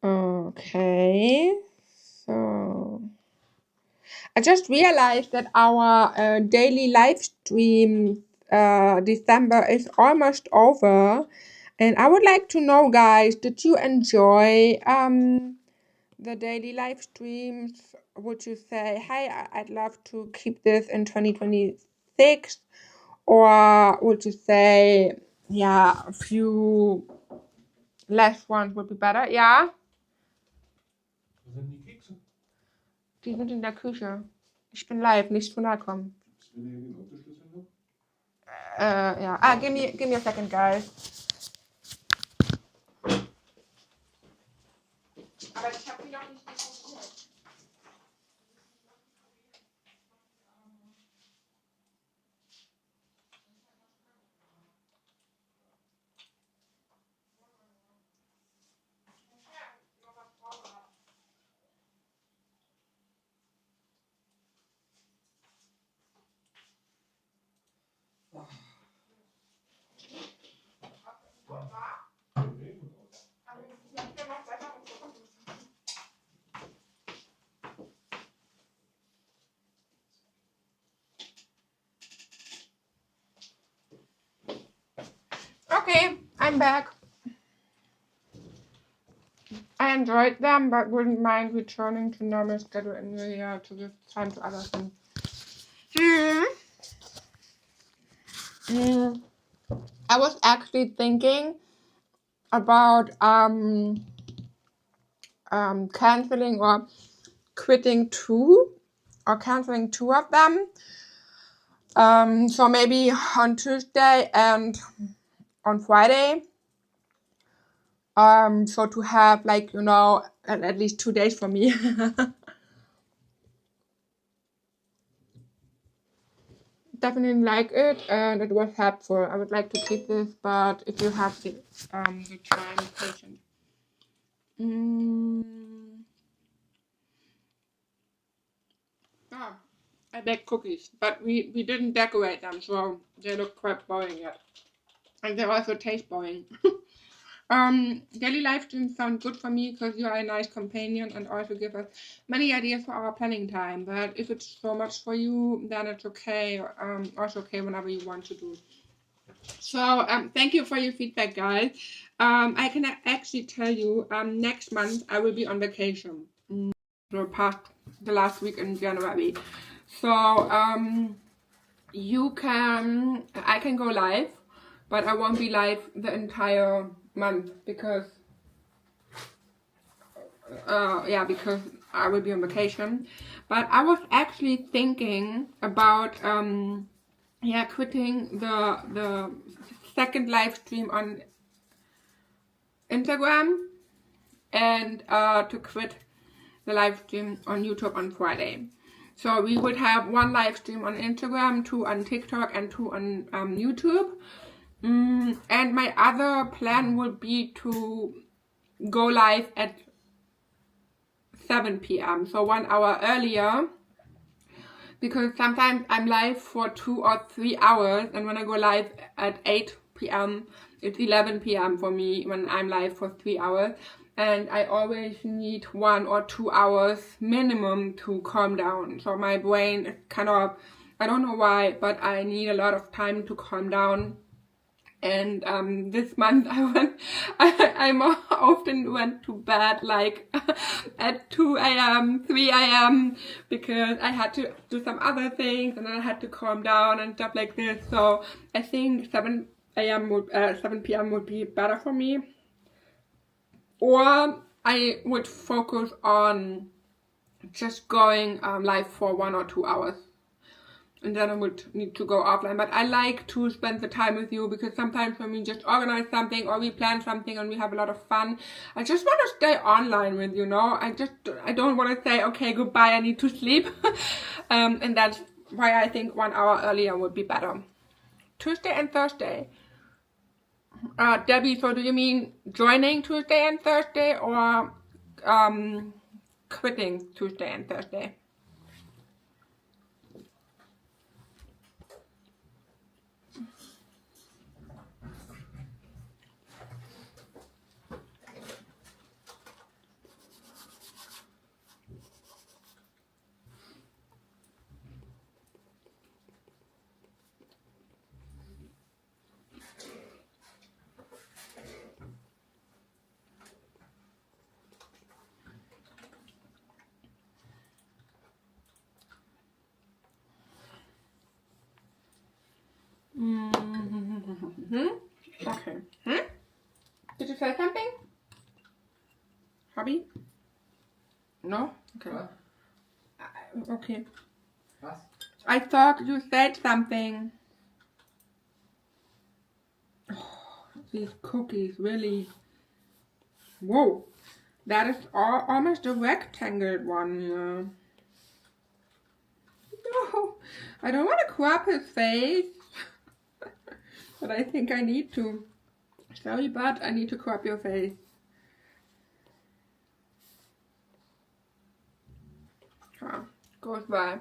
okay, so I just realized that our daily live stream December is almost over, and I would like to know, guys, did you enjoy the daily live streams? Would you say, hey, I'd love to keep this in 2026? Or would you say, yeah, a few less ones would be better? Ja? Wo sind die Kekse? Die sind in der Küche. Ich bin live, nicht zu nahe kommen. Hast du mir den Autoschlüssel noch? Ja. Give me a second, guys. Aber ich habe die noch nicht definiert. Okay, I'm back. I enjoyed them, but wouldn't mind returning to normal schedule in New Year to give time to other things. I was actually thinking about canceling or quitting two or canceling two of them. So maybe on Tuesday and on Friday. So to have like, you know, at least 2 days for me. Definitely like it and it was helpful. I would like to keep this, but if you have the time, patience. Ah, I baked cookies, but we didn't decorate them, so they look quite boring yet. And they also taste boring. Daily live streams sound good for me because you are a nice companion and also give us many ideas for our planning time. But if it's so much for you, then it's okay. Also okay whenever you want to do. So thank you for your feedback, guys. I can actually tell you next month I will be on vacation. So past the last week in January. So I can go live, but I won't be live the entire month because because I will be on vacation. But I was actually thinking about quitting the second live stream on Instagram and to quit the live stream on YouTube on Friday. So we would have one live stream on Instagram, 2 on TikTok, and 2 on YouTube. And my other plan would be to go live at 7 p.m. So 1 hour earlier, because sometimes I'm live for 2 or 3 hours, and when I go live at 8 p.m. it's 11 p.m. for me when I'm live for 3 hours, and I always need 1 or 2 hours minimum to calm down. So my brain is kind of, I don't know why, but I need a lot of time to calm down. And this month I more often went to bed like at 2 a.m., 3 a.m. because I had to do some other things and then I had to calm down and stuff like this. So I think 7 p.m. would be better for me. Or I would focus on just going live for 1 or 2 hours. And then I would need to go offline. But I like to spend the time with you because sometimes when we just organize something or we plan something and we have a lot of fun, I just want to stay online with you, know. I don't want to say, okay, goodbye, I need to sleep. And that's why I think 1 hour earlier would be better. Tuesday and Thursday. Debbie, so do you mean joining Tuesday and Thursday or quitting Tuesday and Thursday? Okay. Did you say something? Hobby? No? Okay. Okay. Was? I thought you said something. Oh, these cookies, really. Whoa. That is almost a rectangle one here. No, I don't want to crop his face. But I think I need to. Sorry, but I need to crop your face. Goes by.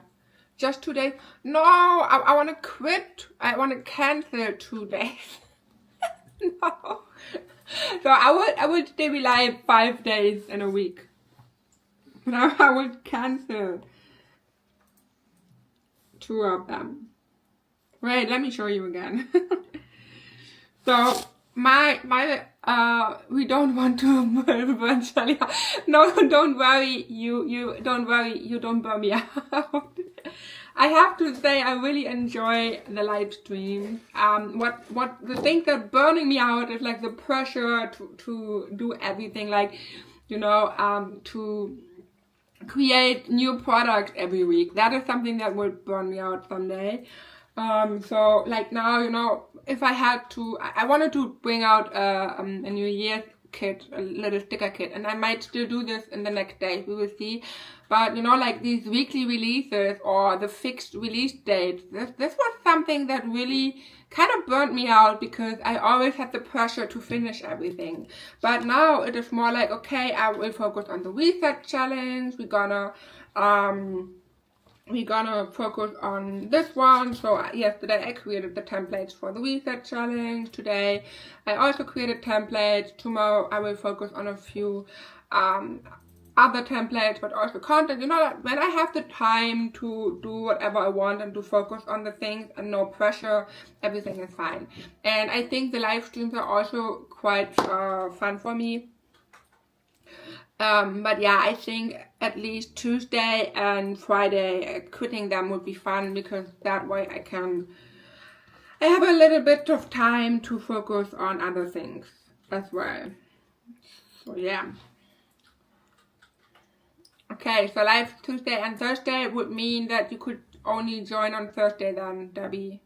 Just 2 days. No, I want to quit. I want to cancel 2 days. No. So I would stay live 5 days in a week. But I would cancel 2 of them. Wait, let me show you again. So we don't want to virtually. No, don't worry. You don't worry. You don't burn me out. I have to say I really enjoy the live stream. What the thing that burning me out is like the pressure to do everything, like, you know, to create new products every week. That is something that would burn me out someday. So like now, you know, if I had to, I wanted to bring out a New Year's kit, a little sticker kit, and I might still do this in the next day. We will see. But you know, like these weekly releases or the fixed release dates, this was something that really kind of burnt me out because I always had the pressure to finish everything. But now it is more like, okay, I will focus on the reset challenge. We're gonna focus on this one. So yesterday I created the templates for the reset challenge. Today I also created templates. Tomorrow I will focus on a few other templates, but also content. You know, when I have the time to do whatever I want and to focus on the things and no pressure, everything is fine. And I think the live streams are also quite fun for me. But yeah, I think at least Tuesday and Friday quitting them would be fun, because that way I have a little bit of time to focus on other things as well. So yeah. Okay, so live Tuesday and Thursday would mean that you could only join on Thursday then, Debbie.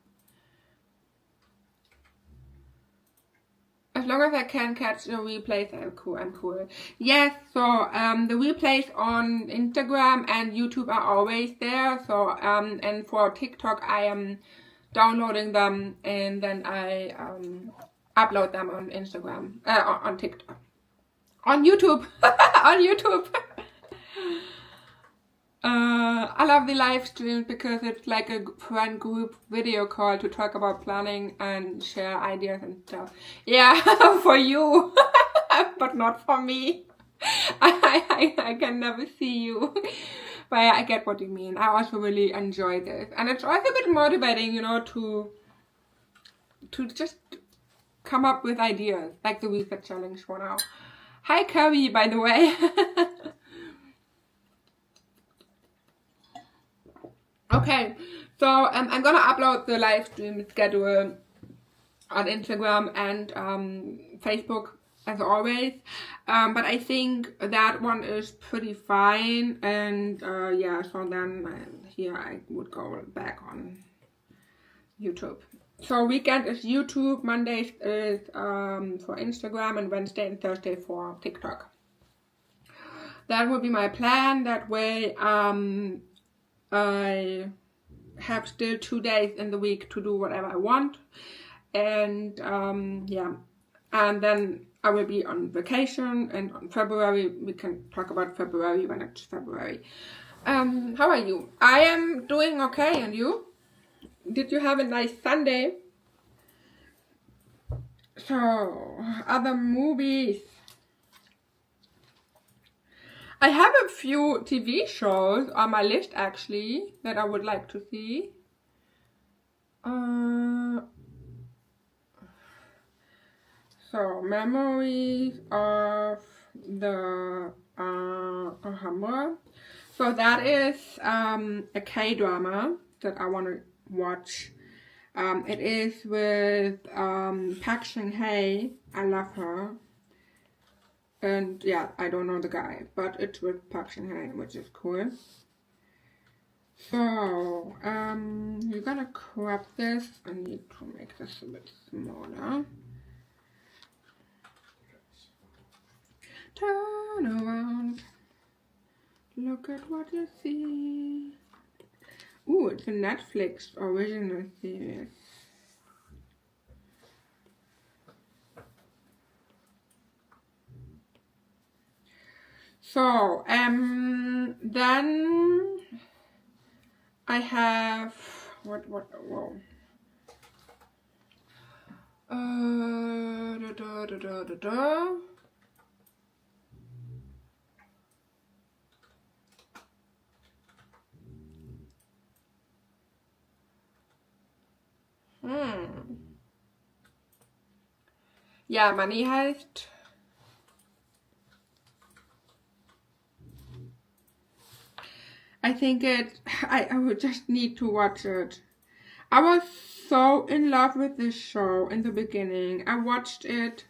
As long as I can catch the replays, I'm cool. Yes, so the replays on Instagram and YouTube are always there. So and for TikTok, I am downloading them and then I upload them on Instagram, on TikTok, on YouTube, on YouTube. I love the live stream because it's like a friend group video call to talk about planning and share ideas and stuff. Yeah, for you, but not for me. I can never see you. But yeah, I get what you mean. I also really enjoy this. And it's also a bit motivating, you know, to just come up with ideas, like the reset challenge for now. Hi, Curry, by the way. Okay, so I'm gonna upload the live stream schedule on Instagram and Facebook as always, but I think that one is pretty fine, and yeah, so then here I would go back on YouTube. So weekend is YouTube, Mondays is for Instagram, and Wednesday and Thursday for TikTok. That would be my plan. That way I have still 2 days in the week to do whatever I want, and yeah, and then I will be on vacation, and on February we can talk about February when it's February. How are you? I am doing okay, and you? Did you have a nice Sunday? So, other movies. I have a few TV shows on my list actually that I would like to see. So, Memories of the Hammer. So that is a K-drama that I want to watch. It is with Park Shin-hye. I love her. And yeah, I don't know the guy, but it's with Park Shin-hye, which is cool. So, you're gonna crop this. I need to make this a bit smaller. Turn around. Look at what you see. Ooh, it's a Netflix original series. So, then I have whoa. Yeah, Money Heist. I think I would just need to watch it. I was so in love with this show in the beginning. I watched it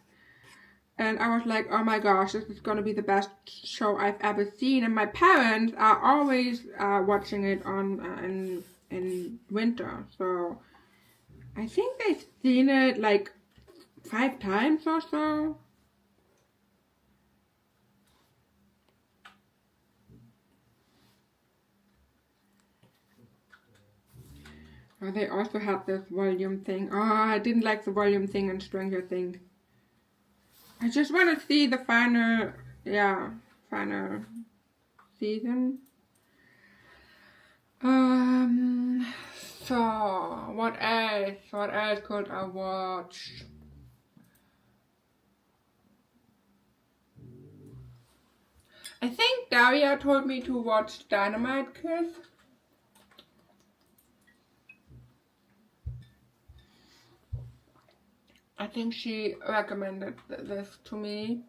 and I was like, oh my gosh, this is gonna be the best show I've ever seen. And my parents are always watching it on in winter. So I think they've seen it like 5 times or so. Oh, they also had this volume thing. Oh, I didn't like the volume thing in Stranger Things. I just want to see the final, final season. So what else? What else could I watch? I think Daria told me to watch Dynamite Kiss. I think she recommended this to me.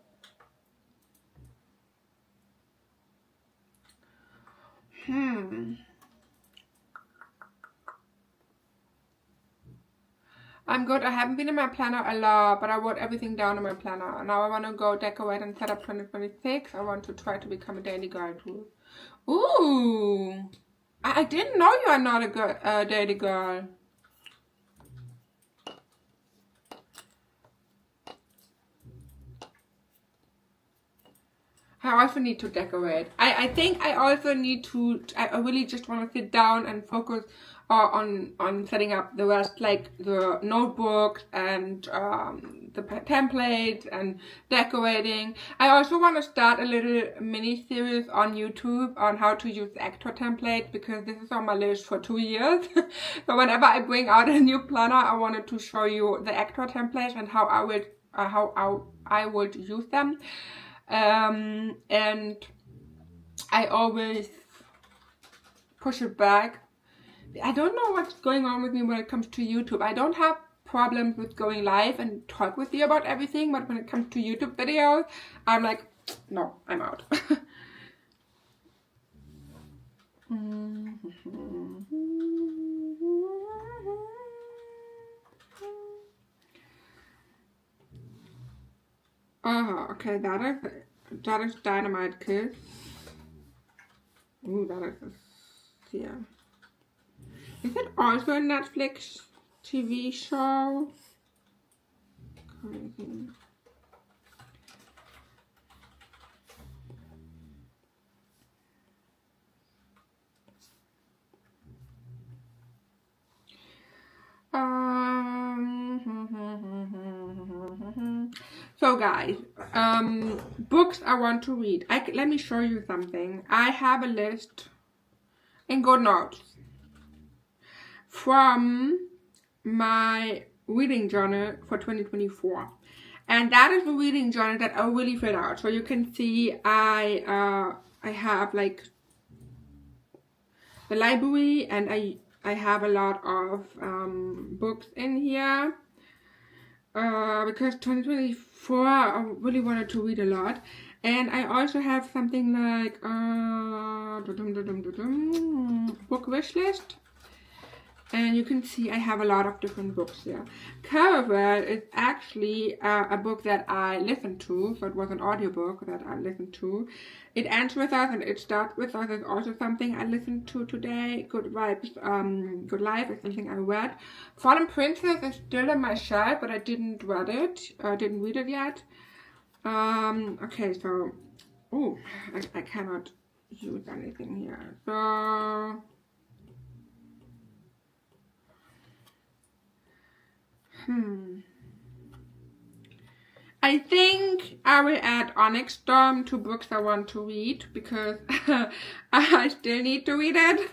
I'm good. I haven't been in my planner a lot, but I wrote everything down in my planner. Now I want to go decorate and set up 2026. I want to try to become a daily girl too. Ooh, I didn't know you are not a daily girl. I also need to decorate. I think I also need to, I really just want to sit down and focus on setting up the rest, like the notebooks and the templates and decorating. I also want to start a little mini series on YouTube on how to use the actor template, because this is on my list for 2 years. So whenever I bring out a new planner, I wanted to show you the actor templates and how I would use them. And I always push it back. I don't know what's going on with me when it comes to YouTube. I don't have problems with going live and talk with you about everything, but when it comes to YouTube videos, I'm like, no, I'm out. Oh, okay, that is Dynamite Kiss. Ooh, that is yeah. Is it also a Netflix TV show? Crazy. So guys, books I want to read. Let me show you something. I have a list in GoodNotes from my reading journal for 2024, and that is the reading journal that I really filled out. So you can see I have like the library, and I have a lot of books in here because 2024 I really wanted to read a lot. And I also have something like book wish list, and you can see I have a lot of different books here. Caravel is actually a book that I listened to, so it was an audiobook that I listened to. It Ends With Us and It Starts With Us is also something I listened to today. Good Vibes, Good Life is something I read. Fallen Princess is still on my shelf, but I didn't read it yet. Okay, so, oh, I cannot use anything here. So, I think I will add Onyx Storm to books I want to read, because I still need to read it.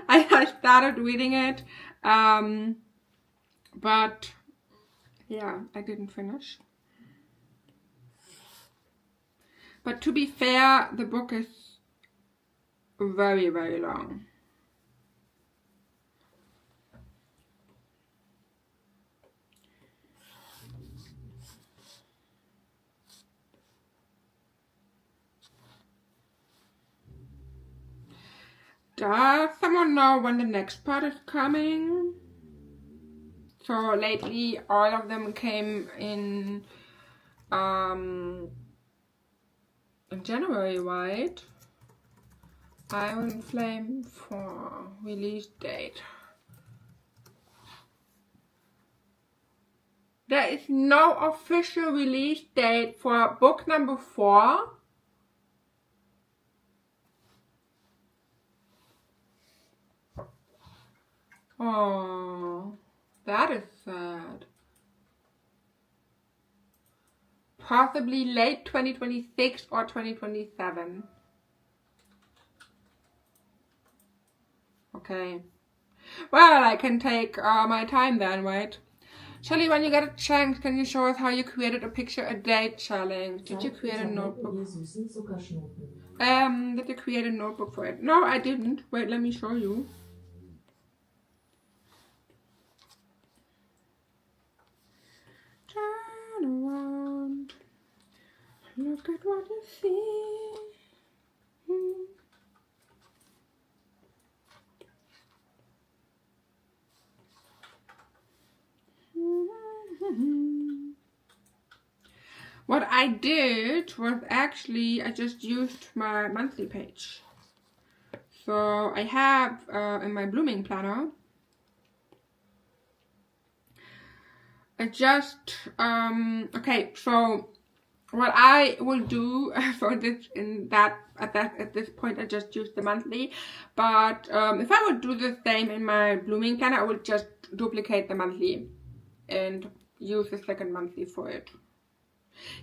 I started reading it, but yeah, I didn't finish. But to be fair, the book is very, very long. Does someone know when the next part is coming? So lately all of them came in January, right? Iron Flame 4 release date. There is no official release date for book number 4. Oh, that is sad. Possibly late 2026 or 2027. Okay. Well, I can take my time then, right? Shelly, when you get a chance, can you show us how you created a picture a day challenge? Did you create a notebook? Did you create a notebook for it? No, I didn't. Wait, let me show you. Turn around. Look at what you see. What I did was actually I just used my monthly page. So I have in my blooming planner, I just okay, so what I will do for this at this point I just use the monthly, but if I would do the same in my blooming planner, I would just duplicate the monthly and use the second monthly for it.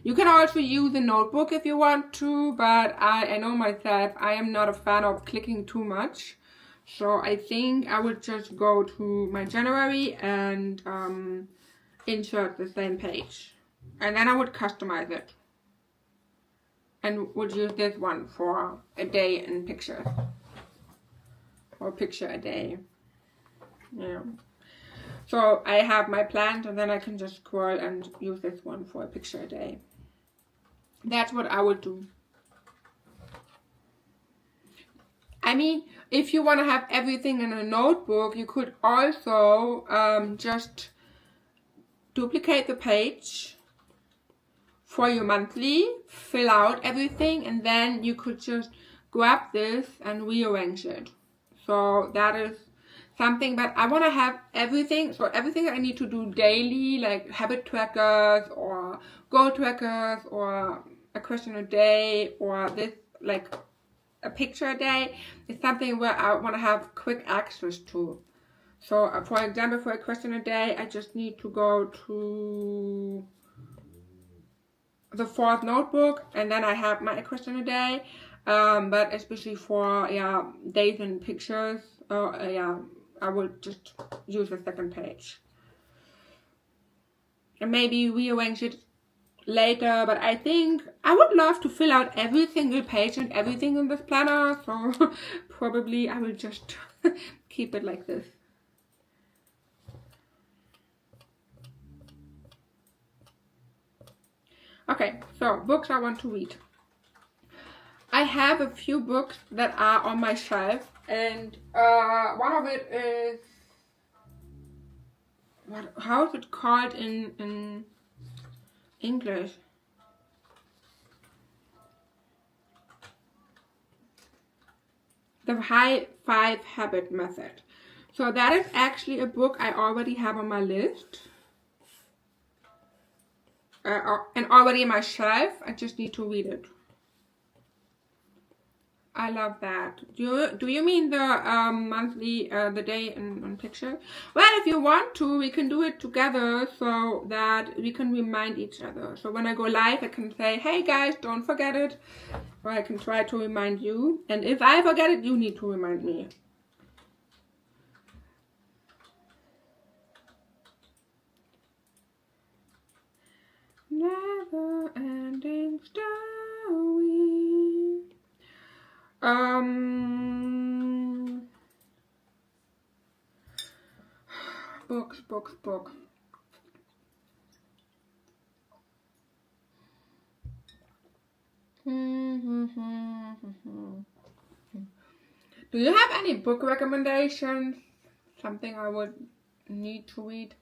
You can also use a notebook if you want to, but I know myself, I am not a fan of clicking too much. So I think I would just go to my January and insert the same page. And then I would customize it. And would use this one for a day in pictures. Or picture a day. Yeah. So I have my plant and then I can just scroll and use this one for a picture a day. That's what I would do. I mean, if you want to have everything in a notebook, you could also just duplicate the page for your monthly, fill out everything, and then you could just grab this and rearrange it. So that is something, but I want to have everything, so everything I need to do daily, like habit trackers or goal trackers or a question a day or this, like a picture a day, is something where I want to have quick access to. So for example, for a question a day, I just need to go to the 4th notebook and then I have my question a day, but especially for days and pictures, I would just use the second page and maybe rearrange it later, but I think I would love to fill out every single page and everything in this planner, so probably I will just keep it like this. Okay, so books I want to read. I have a few books that are on my shelf, and one of it is how is it called in English? The High 5 Habit Method. So that is actually a book I already have on my list. And already in my shelf. I just need to read it. I love that. Do you mean the monthly, the day in picture? Well, if you want to, we can do it together so that we can remind each other. So when I go live, I can say, hey guys, don't forget it. Or I can try to remind you. And if I forget it, you need to remind me. Never ending story. Books. Do you have any book recommendations? Something I would need to read?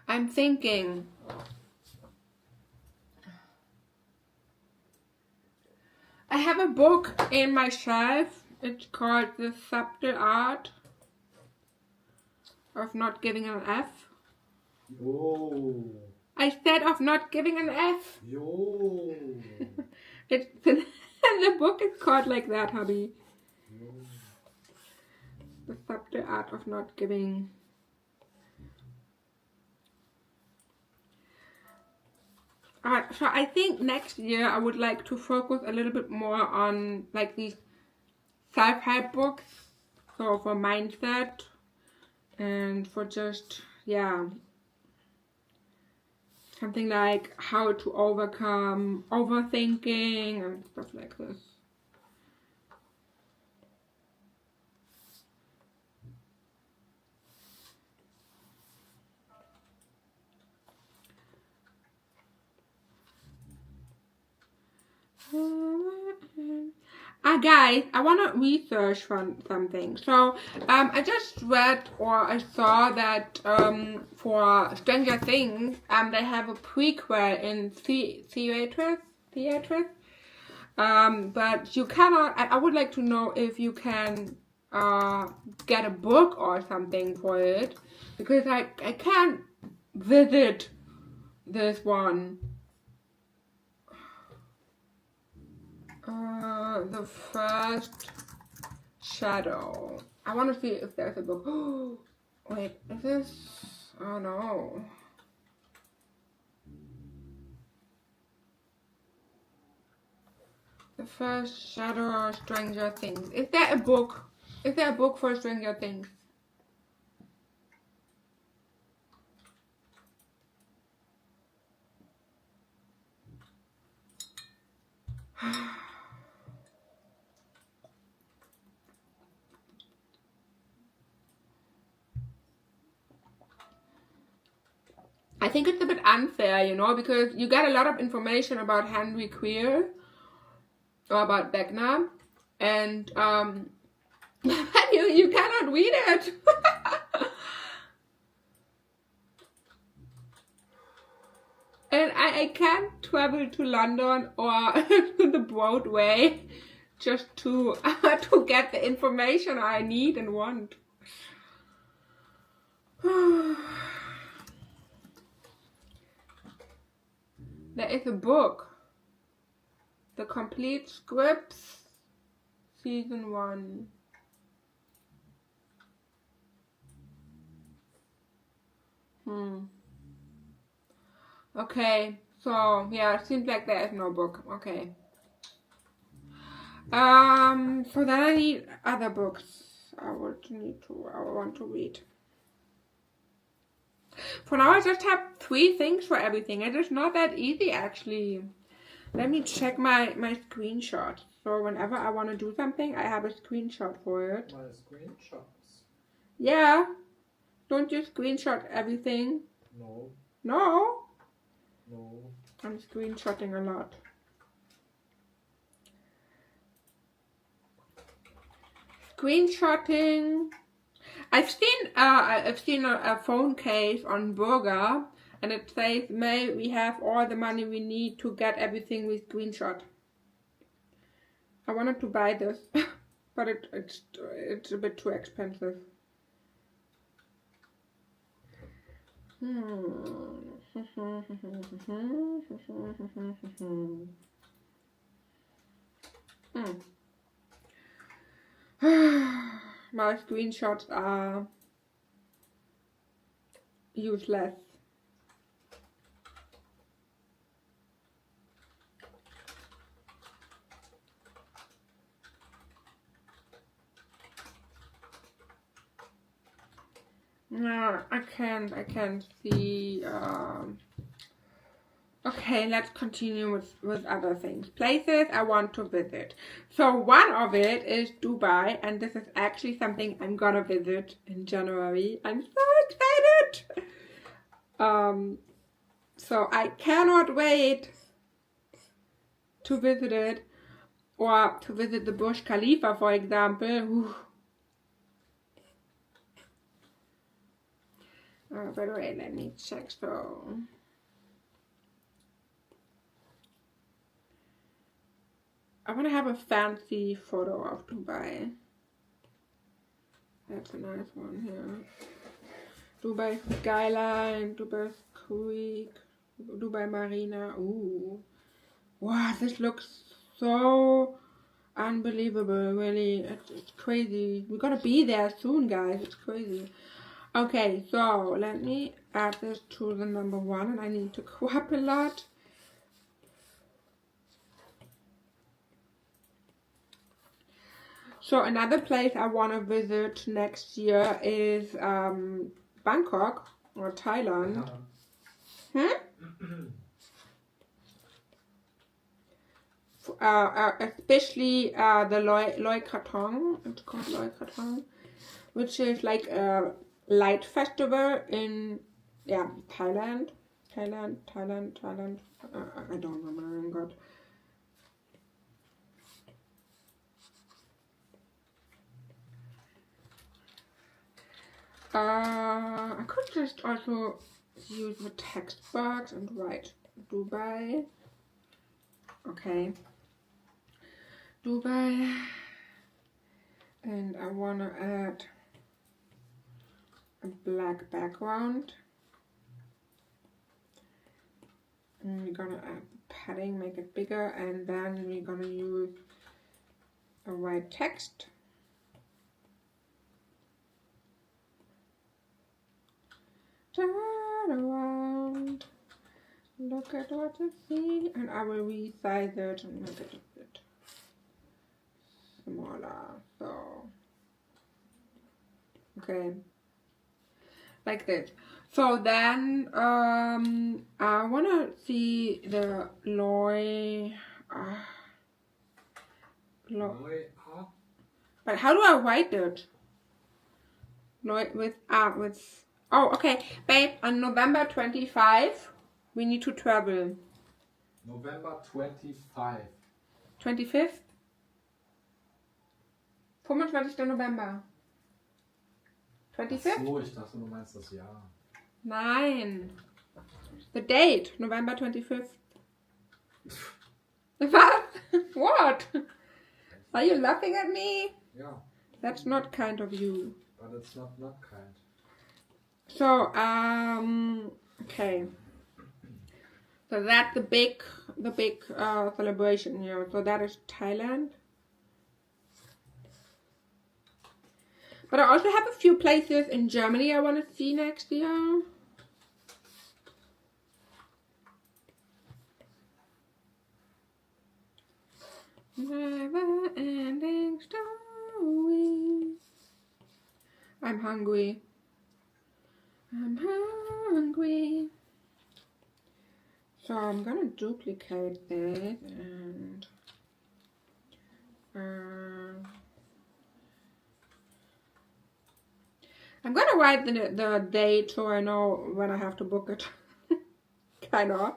I'm thinking. I have a book in my shelf. It's called The Subtle Art of Not Giving an F. Jo. I said of not giving an F. Jo. The book is called like that, hubby. Jo. The Subtle Art of Not Giving. So I think next year I would like to focus a little bit more on like these self-help books. So for mindset and for just, yeah, something like how to overcome overthinking and stuff like this. Guys, I want to research something. So, I just read or I saw that for Stranger Things, they have a prequel in theaters. But you cannot. I would like to know if you can get a book or something for it, because I can't visit this one. The First Shadow. I want to see if there's a book. Wait, is this? Oh no. The First Shadow, Stranger Things. Is there a book? Is there a book for Stranger Things? I think it's a bit unfair, you know, because you get a lot of information about Henry Queer or about Beckner, and you cannot read it. And I can't travel to London or to the Broadway just to to get the information I need and want. There is a book, The Complete Scripts, Season 1. Okay, so yeah, it seems like there is no book. Okay. So then I need other books. I want to read. For now, I just have 3 things for everything. It is not that easy, actually. Let me check my screenshot. So whenever I want to do something, I have a screenshot for it. My screenshots. Yeah. Don't you screenshot everything? No. No? No. I'm screenshotting a lot. Screenshotting. I've seen a phone case on Burger, and it says, "May we have all the money we need to get everything we screenshot." I wanted to buy this, but it's a bit too expensive. My screenshots are useless. No, I can't see. Okay, let's continue with other things. Places I want to visit. So one of it is Dubai, and this is actually something I'm gonna visit in January. I'm so excited! So I cannot wait to visit it. or to visit the Burj Khalifa, for example. By the way, let me check. So I want to have a fancy photo of Dubai. That's a nice one here. Dubai skyline, Dubai Creek, Dubai Marina. Ooh, wow, this looks so unbelievable. Really, it's crazy. We're gonna be there soon, guys. It's crazy. Okay, so let me add this to the number 1, and I need to crop a lot. So another place I want to visit next year is Bangkok or Thailand. Especially the Loy Krathong. It's called Loy Krathong, which is like a light festival in Thailand. I don't remember. God. I could just also use the text box and write Dubai. Okay. Dubai. And I want to add a black background. And we're gonna add padding, make it bigger, and then we're gonna use a white text. Turn around, look at what you see, and I will resize it and make it a bit smaller. So, okay, like this. So then, I wanna see the Loy. But how do I write it? Loy with Oh, okay, babe. On November 25, we need to travel. November 25. 25th? 25. November. 25th? Ach so, ich dachte, du meinst das Jahr. Nein. The date, November 25th. What? What? Are you laughing at me? Yeah. That's not kind of you. But it's not kind. So, okay. So that's the big celebration here. So that is Thailand. But I also have a few places in Germany I want to see next year. Never ending story. I'm hungry. I'm hungry. So I'm gonna duplicate this and I'm gonna write the date so I know when I have to book it. Kind of.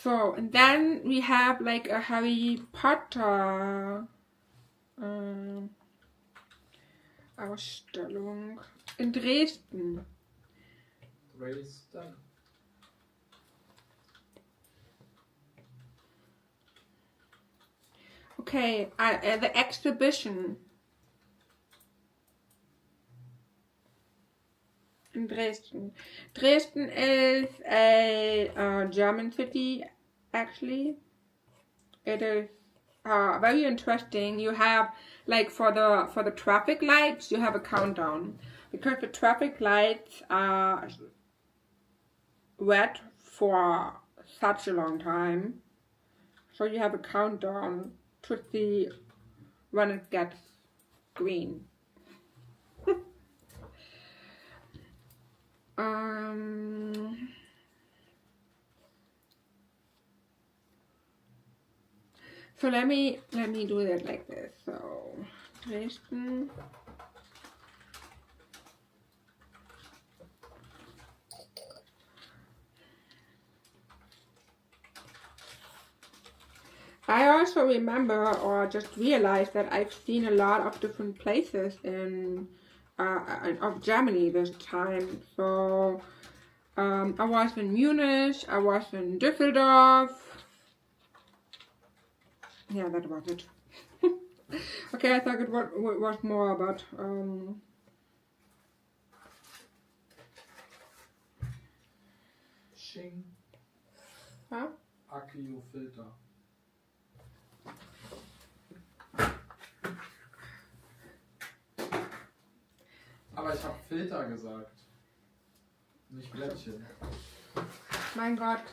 So, and then we have like a Harry Potter Ausstellung in Dresden. Dresden. Okay, the exhibition in Dresden. Dresden is a German city, actually. It is very interesting. You have like for the traffic lights, you have a countdown because the traffic lights are red for such a long time. So you have a countdown to see when it gets green. So let me do that like this. So Dresden. I also remember or just realized that I've seen a lot of different places in of Germany this time. So I was in Munich, I was in Düsseldorf. Yeah, that was it. Okay, I thought it was more about Shing. huh? Akku-Filter. Aber ich habe Filter gesagt. Nicht Blättchen. Mein Gott.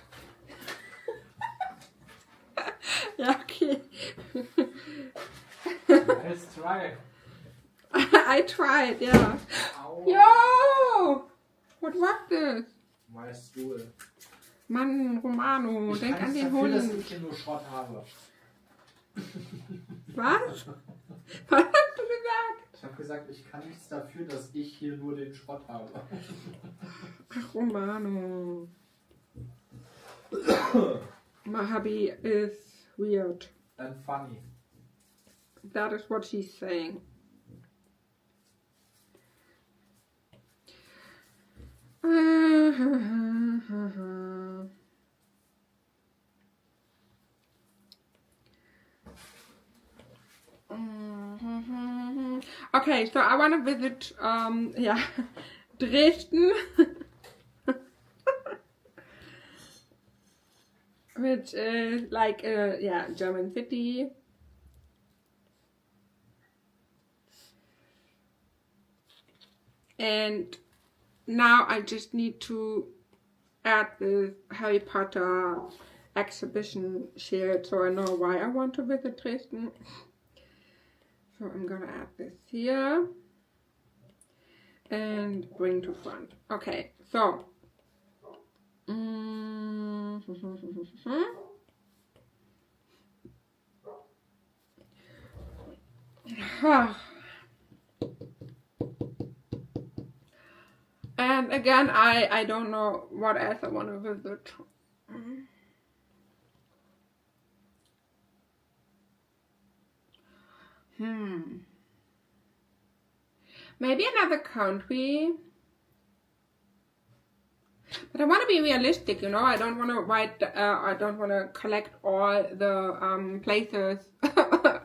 Ja, okay. Nice try. I tried, yeah. Au. Yo! What was this? Mein Stuhl. Mann, Romano, Ich denk kann an nichts den dafür, dass Hund. ich hier nur Schrott habe. Was? Was hast du gesagt? Ich habe gesagt, ich kann nichts dafür, dass ich hier nur den Schrott habe. Ach, Romano. My hubby is weird. And funny. That is what she's saying. Okay, so I want to visit, yeah, Dresden, which is like a, yeah, German city. And now I just need to add the Harry Potter exhibition shared so I know why I want to visit Dresden. So I'm gonna add this here and bring to front. Okay, so and again, I don't know what else I want to visit. Maybe another country. But I want to be realistic, you know. I don't want to write. I don't want to collect all the places.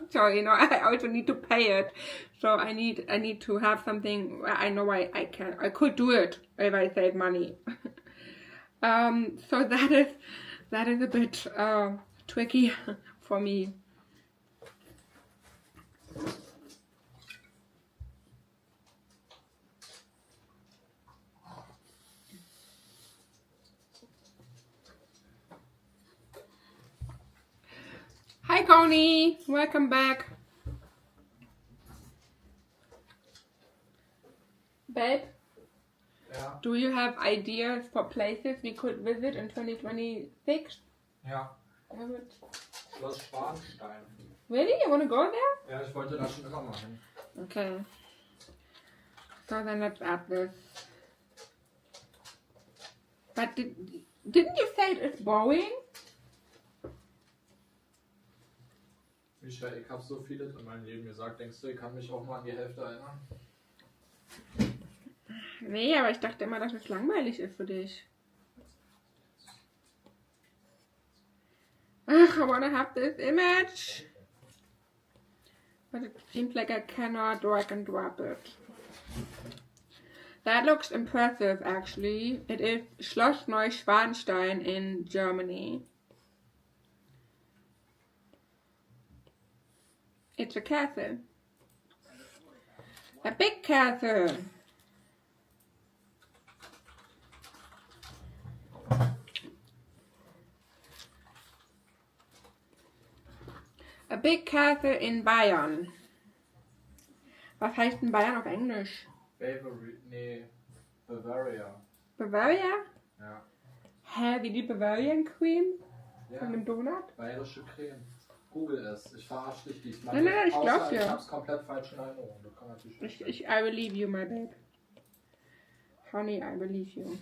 So you know, I also need to pay it. So I need to have something where I know I could do it if I save money. So that is a bit tricky for me. Hi Connie, welcome back. Babe, Ja. do you have ideas for places we could visit in 2026? Ja. I would... Schloss Schwanstein. Really? You want to go there? Ja, ich wollte da schon immer mal hin. Okay. So then let's add this. But didn't you say it is boring? Michael, ich habe so vieles in meinem Leben gesagt. Denkst du, ich kann mich auch mal an die Hälfte erinnern? Nee, aber ich dachte immer, dass es langweilig ist für dich. Ugh, I wanna have this image. But it seems like I cannot drag and drop it. That looks impressive actually. It is Schloss Neuschwanstein in Germany. It's a castle. A big castle. A big castle in Bayern. Was heißt denn Bayern auf Englisch? Bavaria. Bavaria? Ja. Hä, wie die Bavarian Queen? Ja. Von dem Donut? Bayerische Creme. Google es. Ich verarsche dich diesmal. Nein, ich glaub Außer dir. Ich hab's komplett falsch in Erinnerung. Das kann natürlich nicht sein. I believe you, my babe. Honey, I believe you.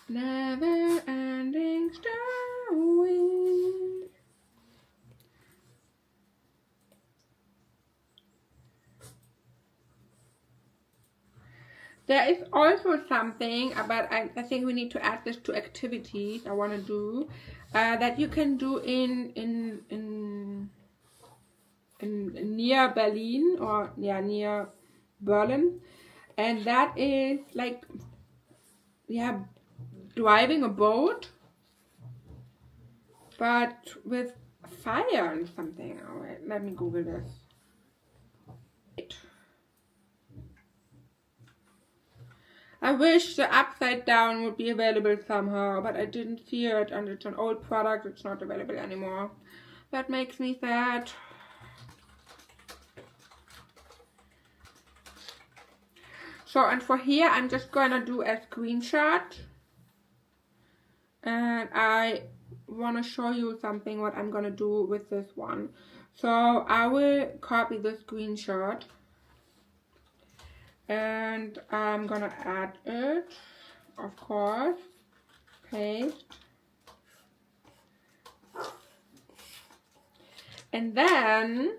Never ending story. There is also something, but I think we need to add this to activities I want to do, that you can do in near Berlin, or yeah, near Berlin, and that is like, yeah, driving a boat, but with fire and something. Oh, wait, let me Google this. I wish the upside down would be available somehow, but I didn't see it, and it's an old product. It's not available anymore. That makes me sad. So, and for here, I'm just gonna do a screenshot, and I want to show you something what I'm gonna do with this one. So I will copy the screenshot, and I'm gonna add it, of course, paste, and then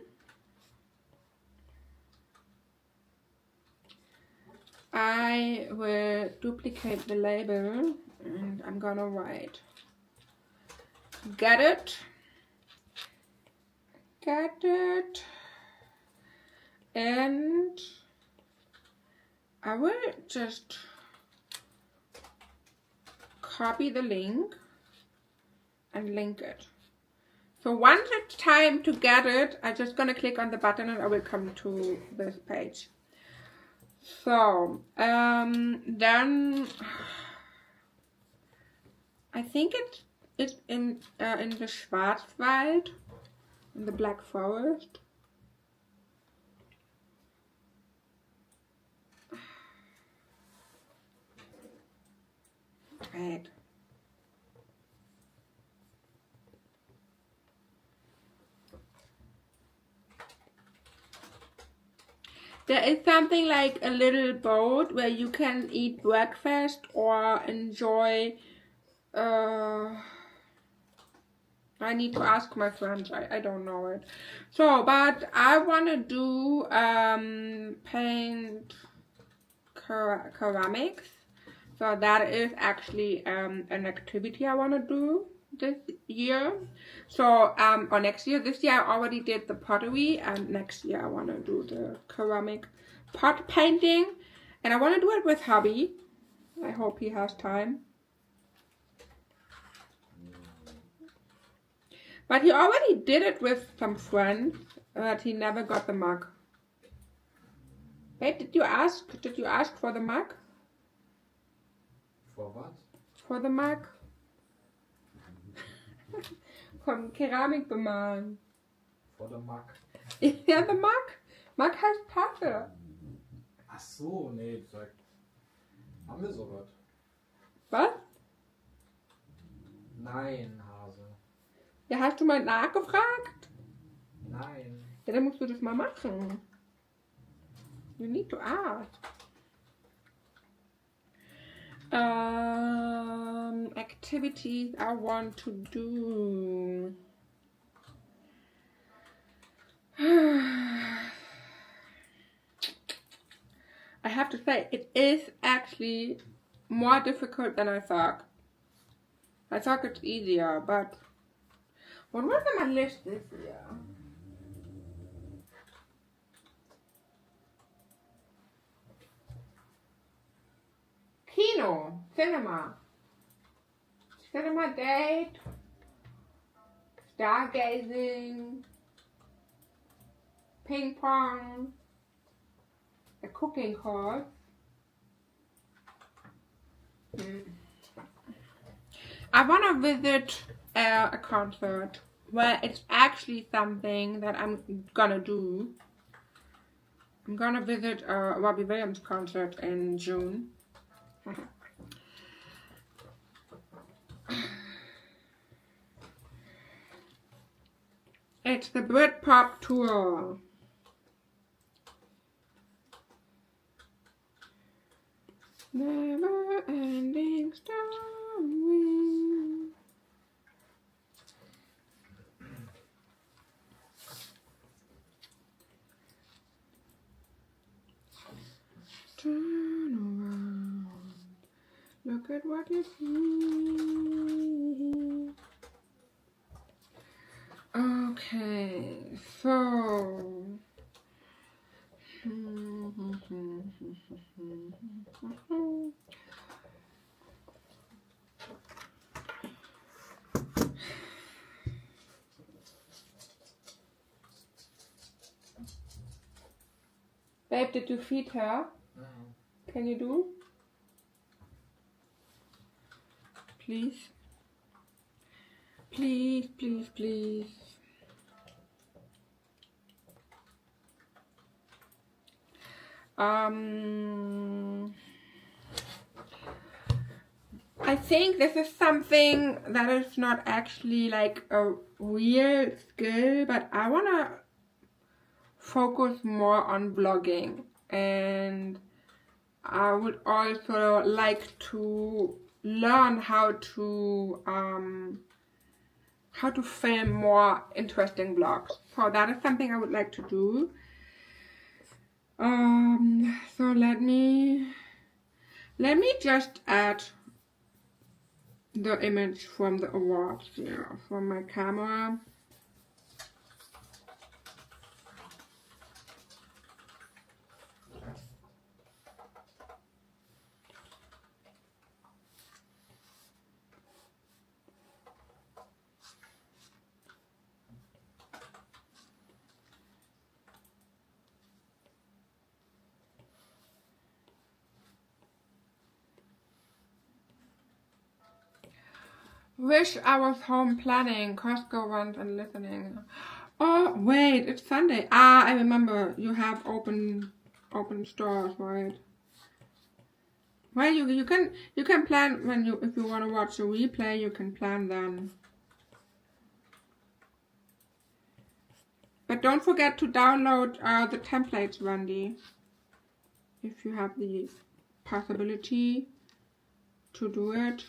I will duplicate the label, and I'm gonna write get it, and I will just copy the link and link it. So once it's time to get it, I'm just gonna click on the button and I will come to this page. So then I think it's in the Schwarzwald, in the Black Forest. Right. There is something like a little boat where you can eat breakfast or enjoy. I need to ask my friends. I don't know it. So, but I want to do paint ceramics. So that is actually an activity I want to do this year. So or next year. This year I already did the pottery, and next year I want to do the ceramic pot painting, and I want to do it with hubby. I hope he has time. But he already did it with some friends, but he never got the mug. Hey, did you ask for the mug? For what? For the mug. Vom Keramik bemalen. For the Mug. Ja, the mug. Mug heißt Tasse. Ach so, nee, sag. Haben wir sowas? Was? Nein, Hase. Ja, hast du mal nachgefragt? Nein. Ja, dann musst du das mal machen. You need to ask. Activities I want to do. I have to say, it is actually more difficult than I thought. I thought it's easier, but what was on my list this year? Kino, cinema date, stargazing, ping pong, a cooking course. I want to visit a concert where it's actually something that I'm gonna do. I'm gonna visit a Robbie Williams concert in June. It's the Britpop tour. Never ending story. Turn it, what is he? Okay, so babe, did you feed her? Can you do? Please. Please, please, please. I think this is something that is not actually like a real skill, but I wanna focus more on blogging, and I would also like to learn how to film more interesting vlogs. So that is something I would like to do. So let me just add the image from the awards here from my camera. Wish I was home planning, Costco runs and listening. Oh wait, it's Sunday. Ah, I remember you have open stores, right? Well, you can plan when if you want to watch a replay, you can plan then. But don't forget to download the templates, Randy, if you have the possibility to do it.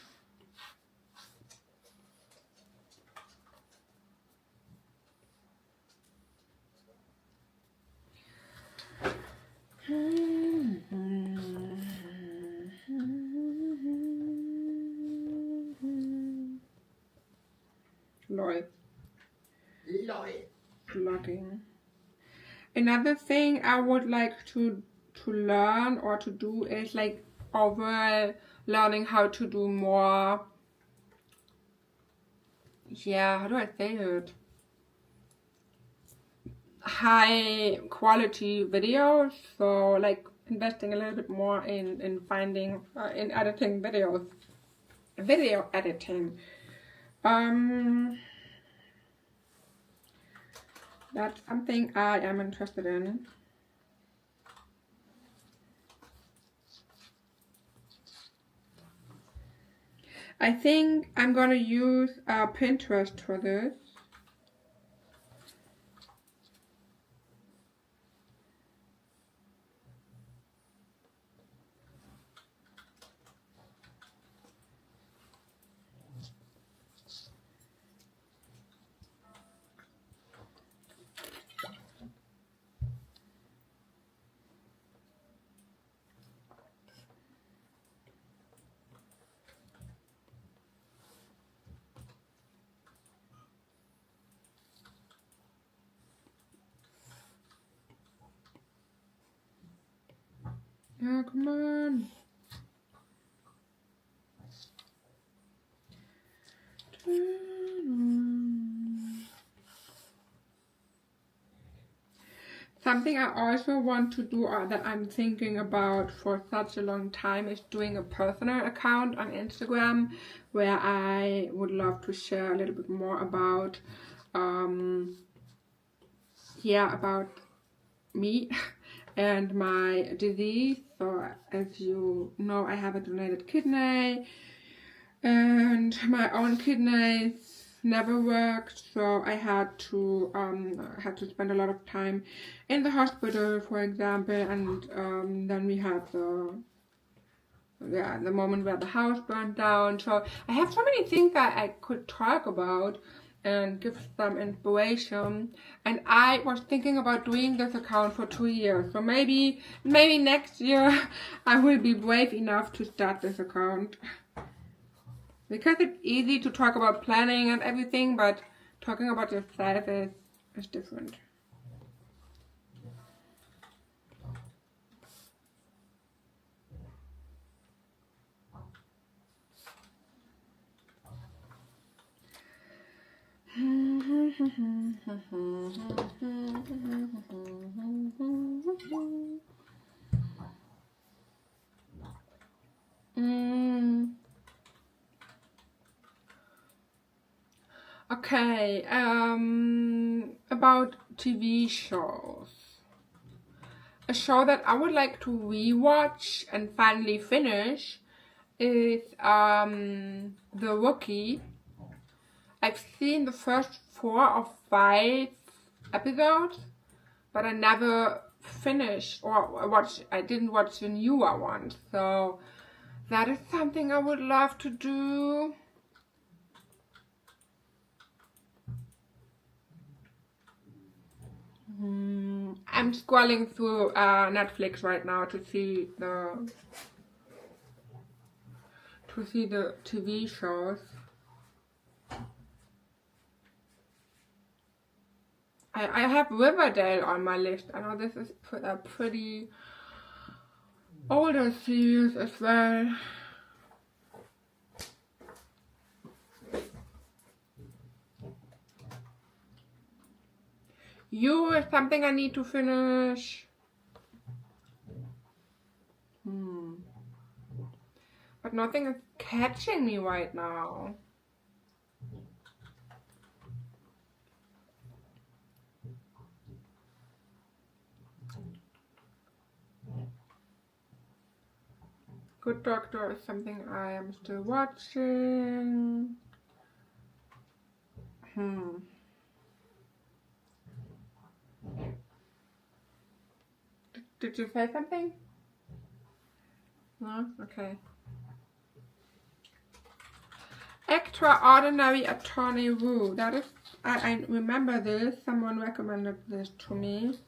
Lol. Vlogging. Another thing I would like to learn or to do is like overall learning how to do more, how do I say it, high quality videos. So like investing a little bit more in finding in editing videos, video editing. That's something I am interested in. I think I'm gonna use Pinterest for this. Yeah, come on. Something I also want to do or that I'm thinking about for such a long time is doing a personal account on Instagram where I would love to share a little bit more about about me and my disease. So as you know, I have a donated kidney and my own kidneys never worked, so I had to spend a lot of time in the hospital, for example, and then we had the moment where the house burned down. So I have so many things that I could talk about and give some inspiration, and I was thinking about doing this account for 2 years, so maybe next year I will be brave enough to start this account. Because it's easy to talk about planning and everything, but talking about yourself is different. Okay, about TV shows. A show that I would like to rewatch and finally finish is The Rookie. I've seen the first 4 or 5 episodes, but I never finished I didn't watch the newer ones, so that is something I would love to do. I'm scrolling through Netflix right now to see the TV shows. I have Riverdale on my list. I know this is a pretty older series as well. You is something I need to finish. But nothing is catching me right now. Good Doctor is something I am still watching. Did you say something? No? Okay. Extraordinary Attorney Woo. That is, I remember this. Someone recommended this to me.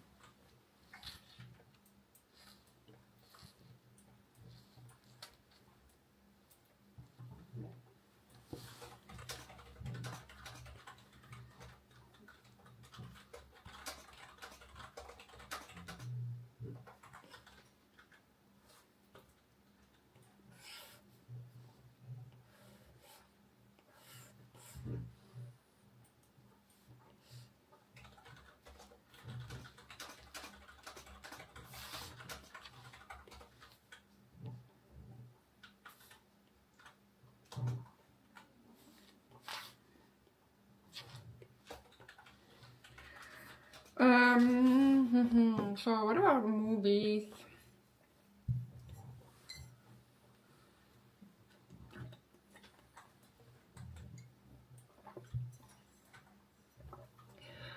So what about movies?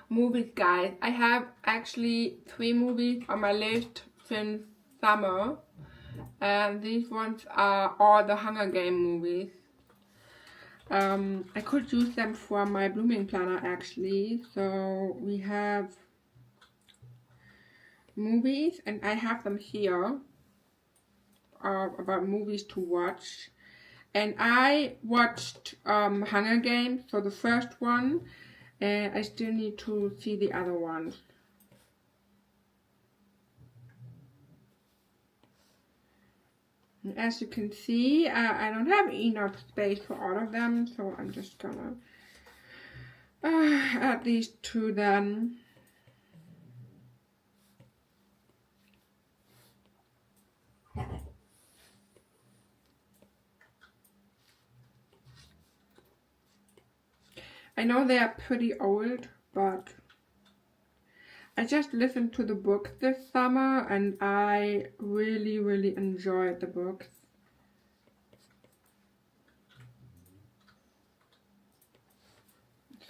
Movies, guys. I have actually 3 movies on my list since summer, and these ones are all the Hunger Game movies. I could use them for my blooming planner actually. So we have movies, and I have them here about movies to watch. And I watched Hunger Games, so the first one, and I still need to see the other ones. And as you can see, I don't have enough space for all of them, so I'm just gonna add these 2 then. I know they are pretty old, but I just listened to the books this summer and I really, really enjoyed the books.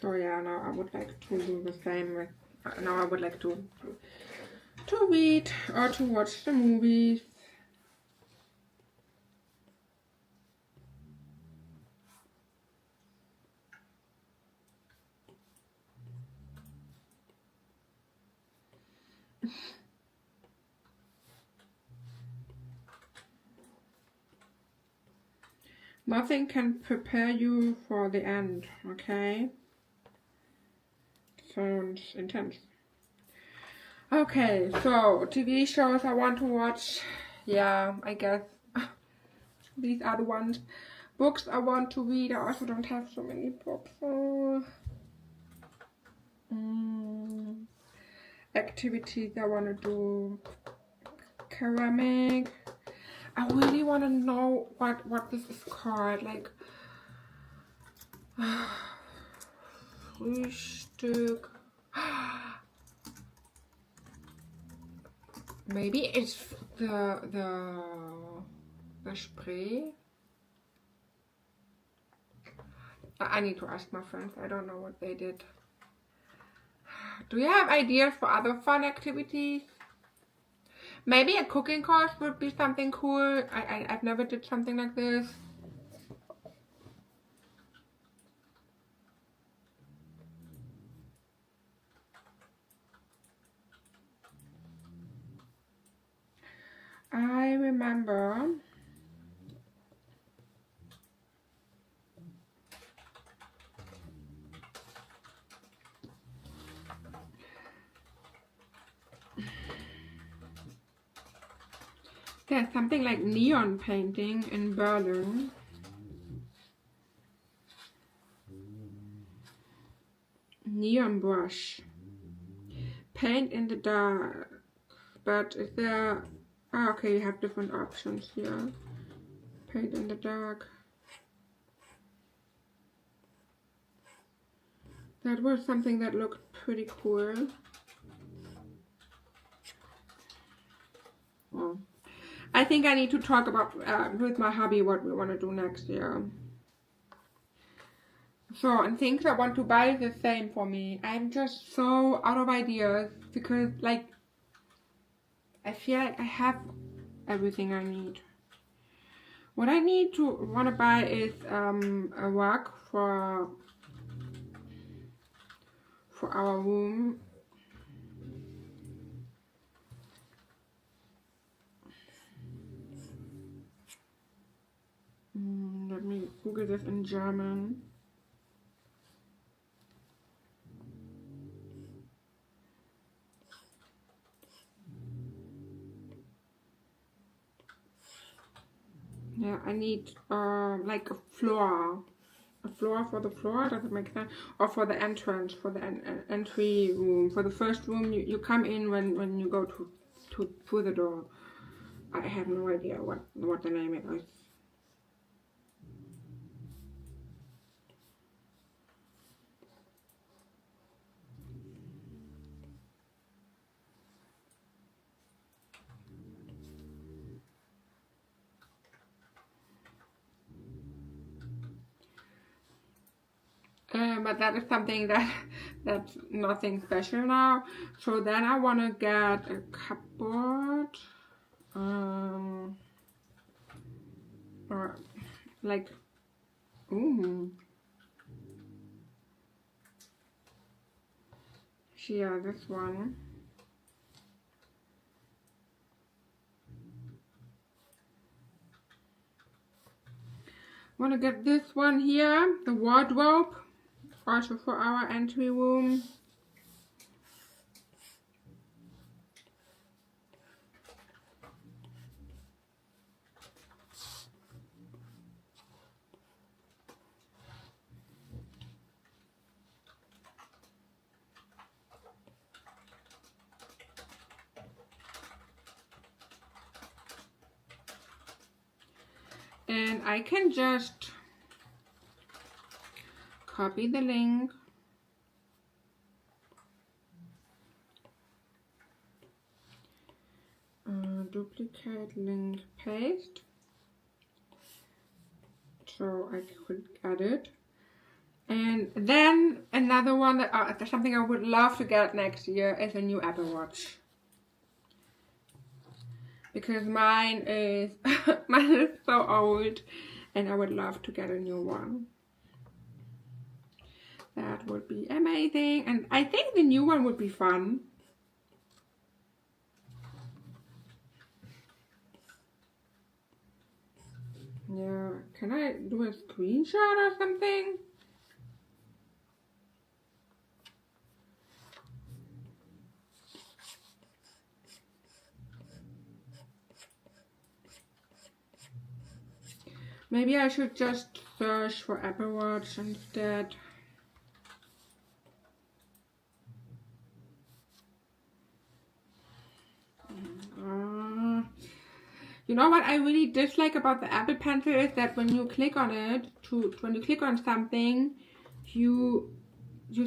So yeah, now I would like to do the same with, now I would like to read or to watch the movies. Nothing can prepare you for the end, okay? Sounds intense. Okay, so TV shows I want to watch. Yeah, I guess these are the ones. Books I want to read. I also don't have so many books. Activities I want to do. Ceramic. I really want to know what this is called. Like Frühstück. Maybe it's the spray. I need to ask my friends. I don't know what they did. Do you have ideas for other fun activities? Maybe a cooking course would be something cool. I've never did something like this. I remember there's something like neon painting in Berlin. Neon brush. Paint in the dark. But is there... Ah, okay, you have different options here. Paint in the dark. That was something that looked pretty cool. Oh. I think I need to talk about with my hubby what we want to do next year. So, and things I want to buy is the same for me. I'm just so out of ideas because, like, I feel like I have everything I need. What I want to buy is a rug for our room. Let me Google this in German. Yeah, I need like a floor for the floor. Does it make sense? Or for the entrance, for the entry room. For the first room you come in when you go through the door. I have no idea what the name is. But that is something that's nothing special now. So then I want to get a cupboard, or like, yeah, this one. Want to get this one here, the wardrobe. Also for our entry room. And I can just copy the link. Duplicate link, paste. So I could add it. And then another one that something I would love to get next year is a new Apple Watch. Because mine is so old and I would love to get a new one. That would be amazing, and I think the new one would be fun. Yeah, Can I do a screenshot or something? Maybe I should just search for Apple Watch instead. You know what I really dislike about the Apple Pencil is that when you click on it, when you click on something, you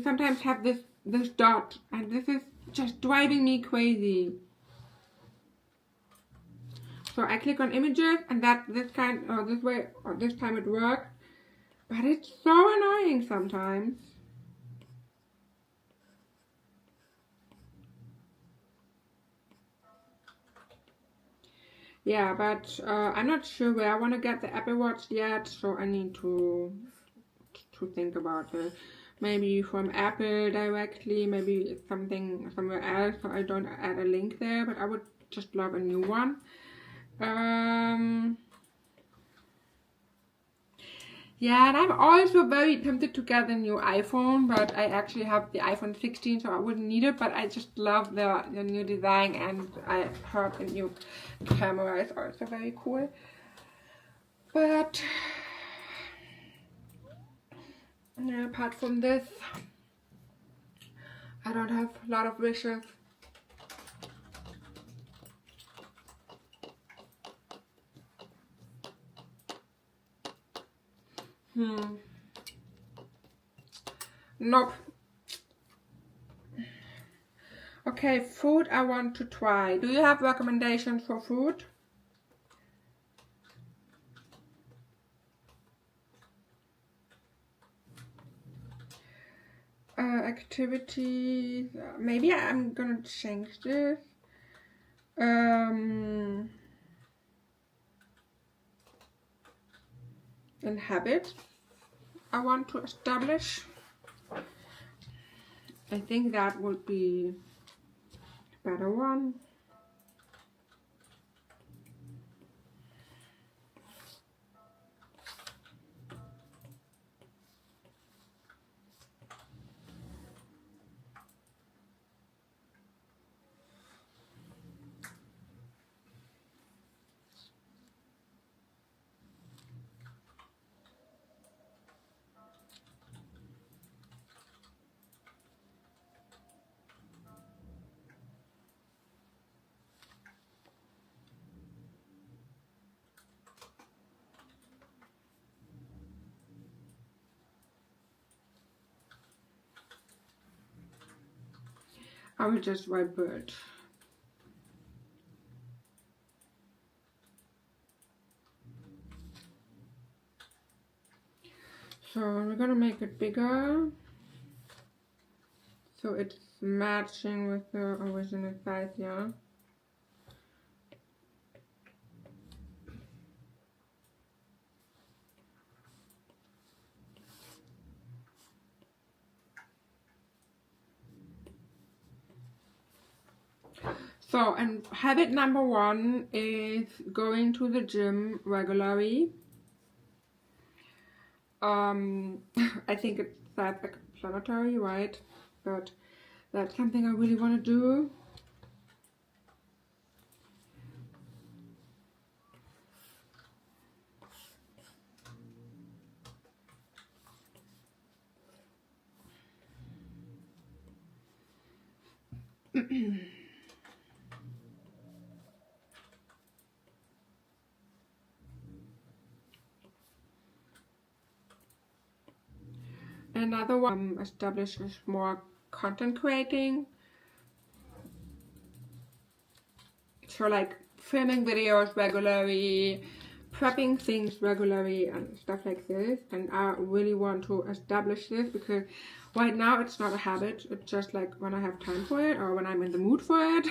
sometimes have this dot, and this is just driving me crazy. So I click on images, and this time it worked, but it's so annoying sometimes. Yeah, but I'm not sure where I want to get the Apple Watch yet, so I need to think about it. Maybe from Apple directly, maybe something somewhere else, so I don't add a link there, but I would just love a new one. Yeah, and I'm also very tempted to get a new iPhone, but I actually have the iPhone 16, so I wouldn't need it, but I just love the new design, and I heard the new camera is also very cool. But apart from this, I don't have a lot of wishes. Nope. Okay, food I want to try. Do you have recommendations for food? Activities. Maybe I'm gonna change this. And habits I want to establish. I think that would be a better one. I will just write bird. So we're gonna make it bigger, so it's matching with the original size, yeah. So, and habit number 1 is going to the gym regularly. I think it's self-explanatory, right? But that's something I really want to do. Another one establishes more content creating. So like filming videos regularly, prepping things regularly and stuff like this. And I really want to establish this because right now it's not a habit. It's just like when I have time for it or when I'm in the mood for it.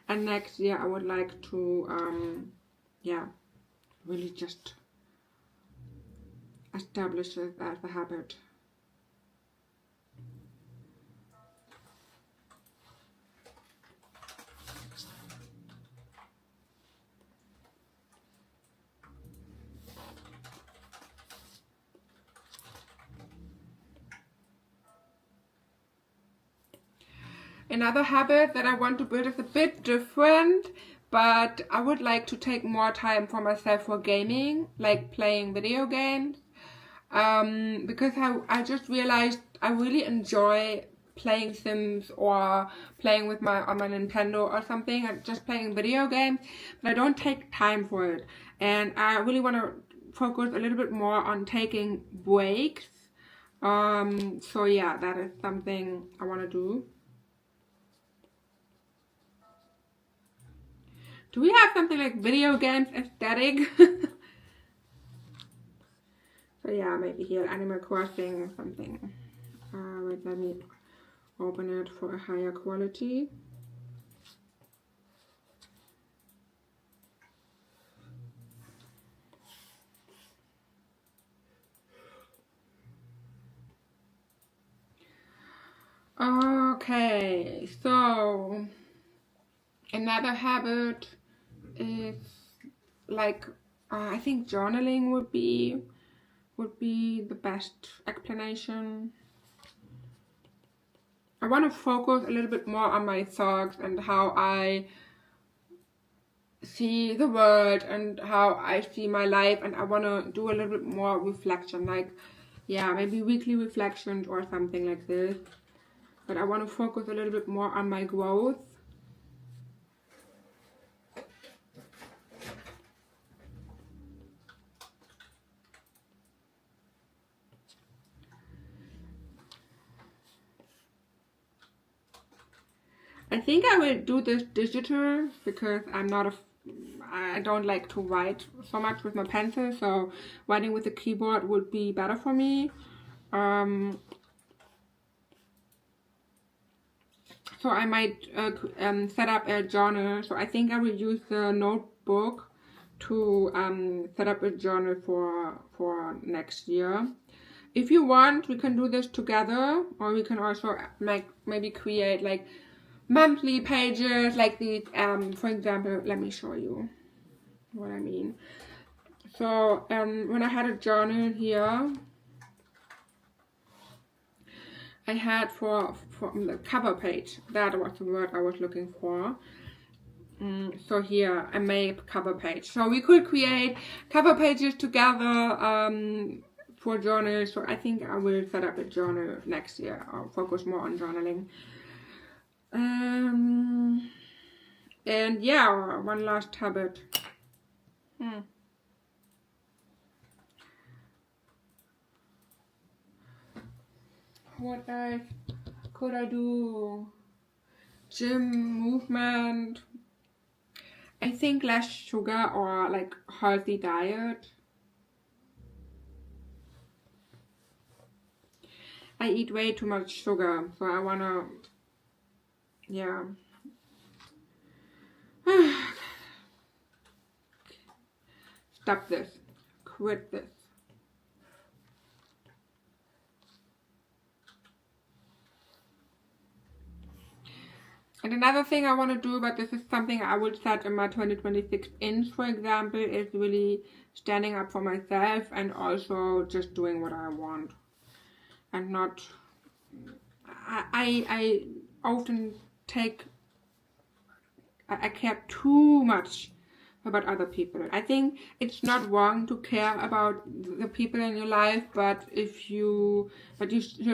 And next year I would like to, yeah, really just establish it as a habit. Another habit that I want to build is a bit different, but I would like to take more time for myself for gaming, like playing video games. Because I just realized I really enjoy playing Sims or playing with on my Nintendo or something, and just playing video games, but I don't take time for it. And I really want to focus a little bit more on taking breaks. So yeah, that is something I want to do. Do we have something like video games aesthetic? So yeah, maybe here Animal Crossing or something. Wait, let me open it for a higher quality. Okay, so another habit is like I think journaling would be the best explanation. I want to focus a little bit more on my thoughts and how I see the world and how I see my life, and I want to do a little bit more reflection, like yeah, maybe weekly reflections or something like this. But I want to focus a little bit more on my growth. I think I will do this digital because I don't like to write so much with my pencil, so writing with the keyboard would be better for me. So I might set up a journal. So I think I will use the notebook to set up a journal for next year. If you want, we can do this together, or we can also maybe create like monthly pages like these. For example, let me show you what I mean. So when I had a journal here, I had for the cover page, that was the word I was looking for. So here I made cover page. So we could create cover pages together for journals. So I think I will set up a journal next year. I'll focus more on journaling. And yeah, one last habit. What else could I do? Gym, movement. I think less sugar or like healthy diet. I eat way too much sugar, so I wanna, yeah. Stop this. Quit this. And another thing I want to do, but this is something I will set in my 2026 ins, for example, is really standing up for myself and also just doing what I want. And not, I often I care too much about other people. I think it's not wrong to care about the people in your life, but you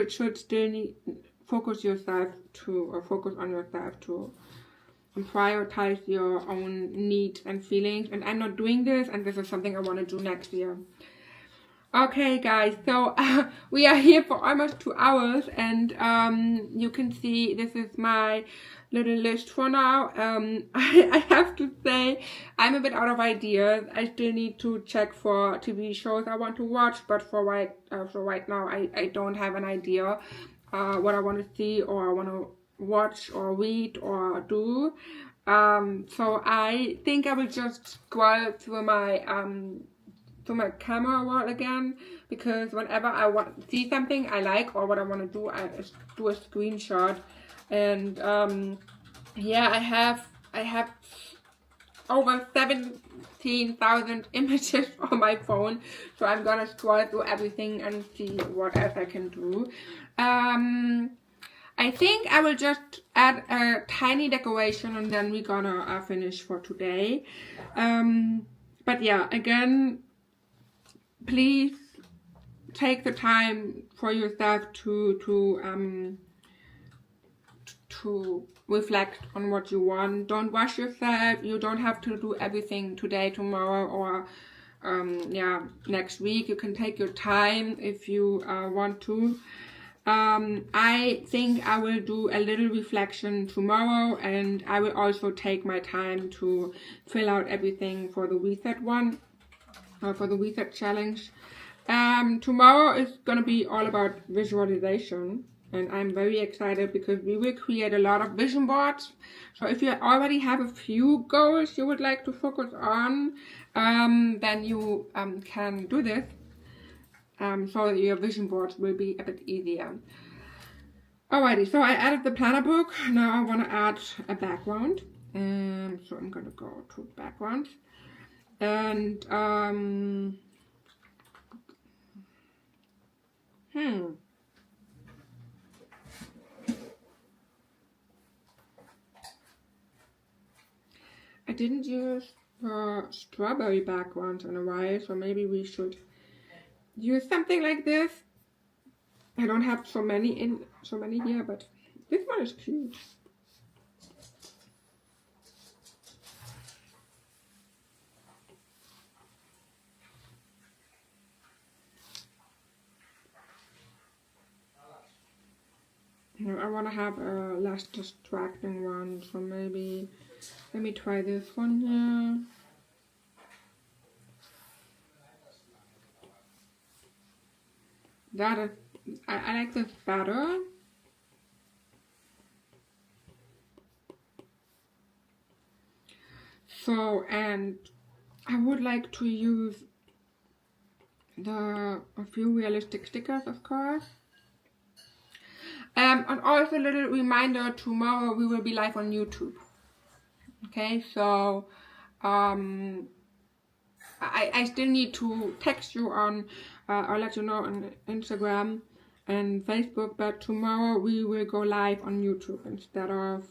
should still focus on yourself to prioritize your own needs and feelings. And I'm not doing this, and this is something I want to do next year. Okay guys, so we are here for almost 2 hours, and you can see this is my little list for now. I have to say I'm a bit out of ideas. I still need to check for TV shows I want to watch, but for right now I don't have an idea what I want to see or I want to watch or read or do. So I think I will just scroll through my camera roll again, because whenever I want to see something I like or what I want to do, I do a screenshot. And yeah, I have over 17,000 images on my phone, so I'm gonna scroll through everything and see what else I can do. I think I will just add a tiny decoration and then we're gonna finish for today. But yeah, again, please take the time for yourself to reflect on what you want. Don't rush yourself. You don't have to do everything today, tomorrow, or next week. You can take your time if you want to. I think I will do a little reflection tomorrow, and I will also take my time to fill out everything for the reset one, for the reset challenge. Tomorrow is gonna be all about visualization, and I'm very excited because we will create a lot of vision boards. So if you already have a few goals you would like to focus on, then you can do this. So that your vision boards will be a bit easier. Alrighty, so I added the planner book. Now I want to add a background. So I'm gonna go to background, and I didn't use the strawberry background in a while, so maybe we should use something like this. I don't have so many here, but this one is cute. I want to have a less distracting one, so maybe let me try this one here. That is, I like this better. So, and I would like to use a few realistic stickers, of course. And also a little reminder, tomorrow we will be live on YouTube. Okay, so I still need to text you on, or let you know on Instagram and Facebook, but tomorrow we will go live on YouTube instead of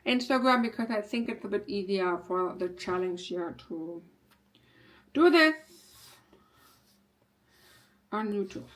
Instagram, because I think it's a bit easier for the challenge here to do this on YouTube.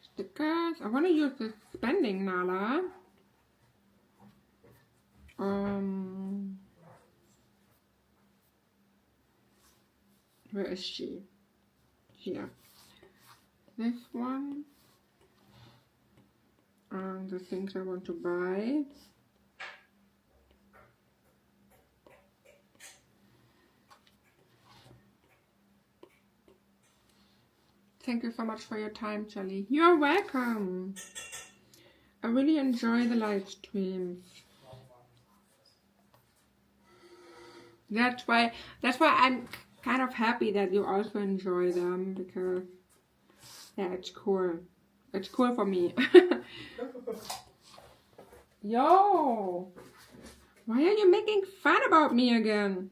Stickers. I want to use this spending Nala. Where is she? Here. This one. And the things I want to buy. Thank you so much for your time, Charlie. You're welcome. I really enjoy the live streams. That's why I'm kind of happy that you also enjoy them, because yeah, it's cool. It's cool for me. Yo! Why are you making fun about me again?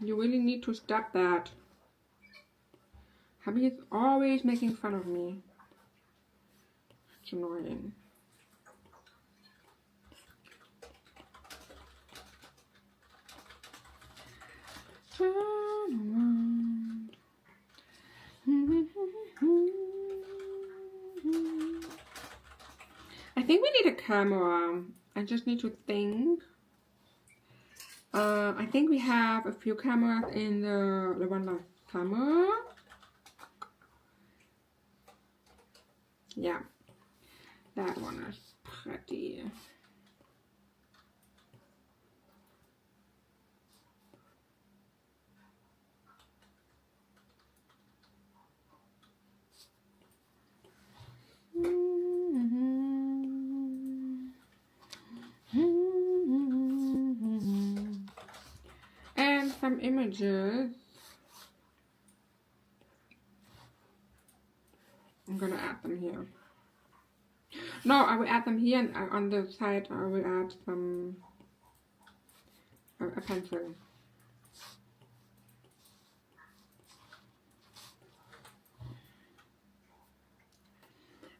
You really need to stop that. Hubby is always making fun of me. It's annoying. think we need a camera. I just need to think. I think we have a few cameras in the one last summer. Yeah, that one is pretty. And some images. I'm gonna add them here. No, I will add them here, and on the side I will add some a pencil.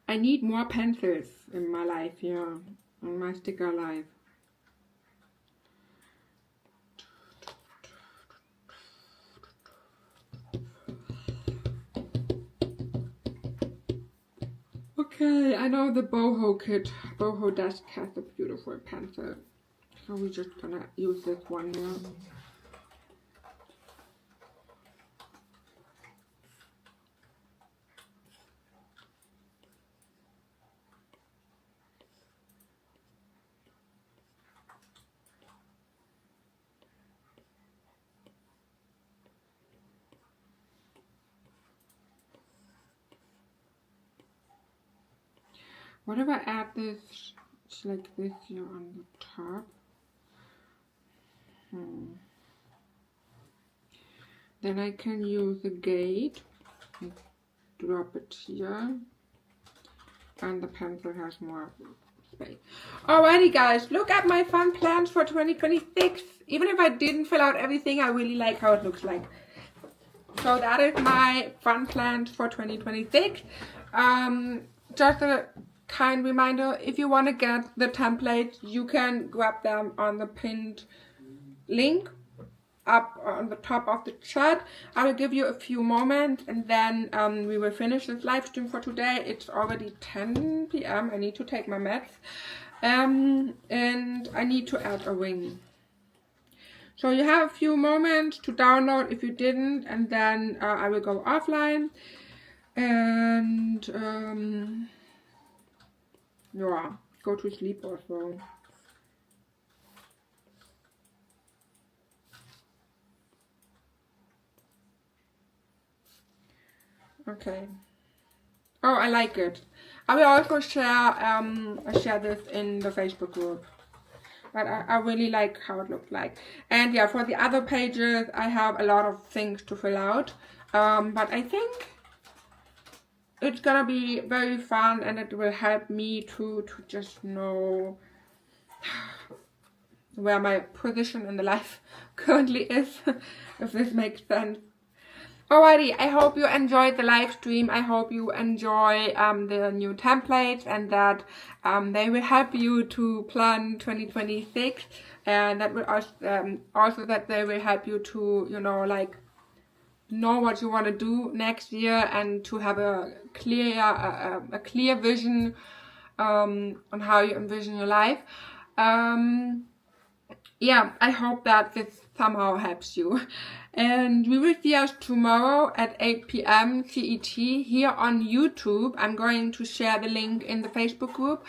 I need more pencils in my life here, in my sticker life. Okay, I know the boho kit, boho desk has a beautiful pencil. So we're just gonna use this one here. What if I add this like this here on the top? Then I can use the gate and drop it here, and the pencil has more space. Alrighty guys, look at my fun plans for 2026. Even if I didn't fill out everything, I really like how it looks like. So that is my fun plans for 2026. Just a kind reminder, if you want to get the templates, you can grab them on the pinned link up on the top of the chat. I will give you a few moments, and then we will finish this live stream for today. It's already 10 p.m. I need to take my meds, and I need to add a ring. So you have a few moments to download if you didn't, and then I will go offline, and yeah, go to sleep or so. Okay. Oh, I like it. I will also share this in the Facebook group. But I really like how it looks like. And yeah, for the other pages, I have a lot of things to fill out. But I think it's gonna be very fun, and it will help me to just know where my position in the life currently is, if this makes sense. Alrighty, I hope you enjoyed the live stream. I hope you enjoy the new templates, and that they will help you to plan 2026, and that will also that they will help you to, you know, like, know what you want to do next year, and to have a clear vision on how you envision your life. Yeah, I hope that this somehow helps you. And we will see us tomorrow at 8 p.m. CET here on YouTube. I'm going to share the link in the Facebook group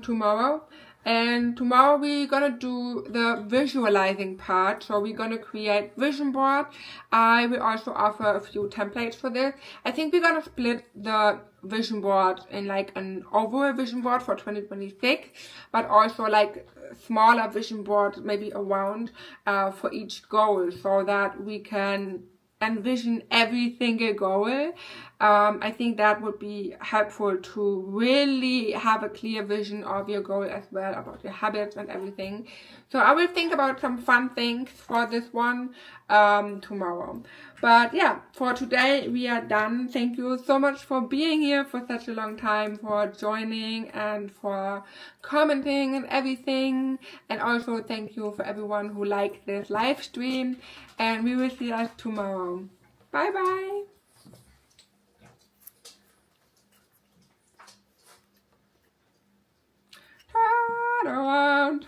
tomorrow. And tomorrow we're gonna do the visualizing part. So we're gonna create vision board. I will also offer a few templates for this. I think we're gonna split the vision board in like an overall vision board for 2026, but also like smaller vision board, maybe around for each goal, so that we can envision every single goal. I think that would be helpful to really have a clear vision of your goal as well, about your habits and everything. So I will think about some fun things for this one tomorrow. But yeah, for today we are done. Thank you so much for being here for such a long time, for joining and for commenting and everything. And also thank you for everyone who liked this live stream. And we will see us tomorrow. Bye bye. around.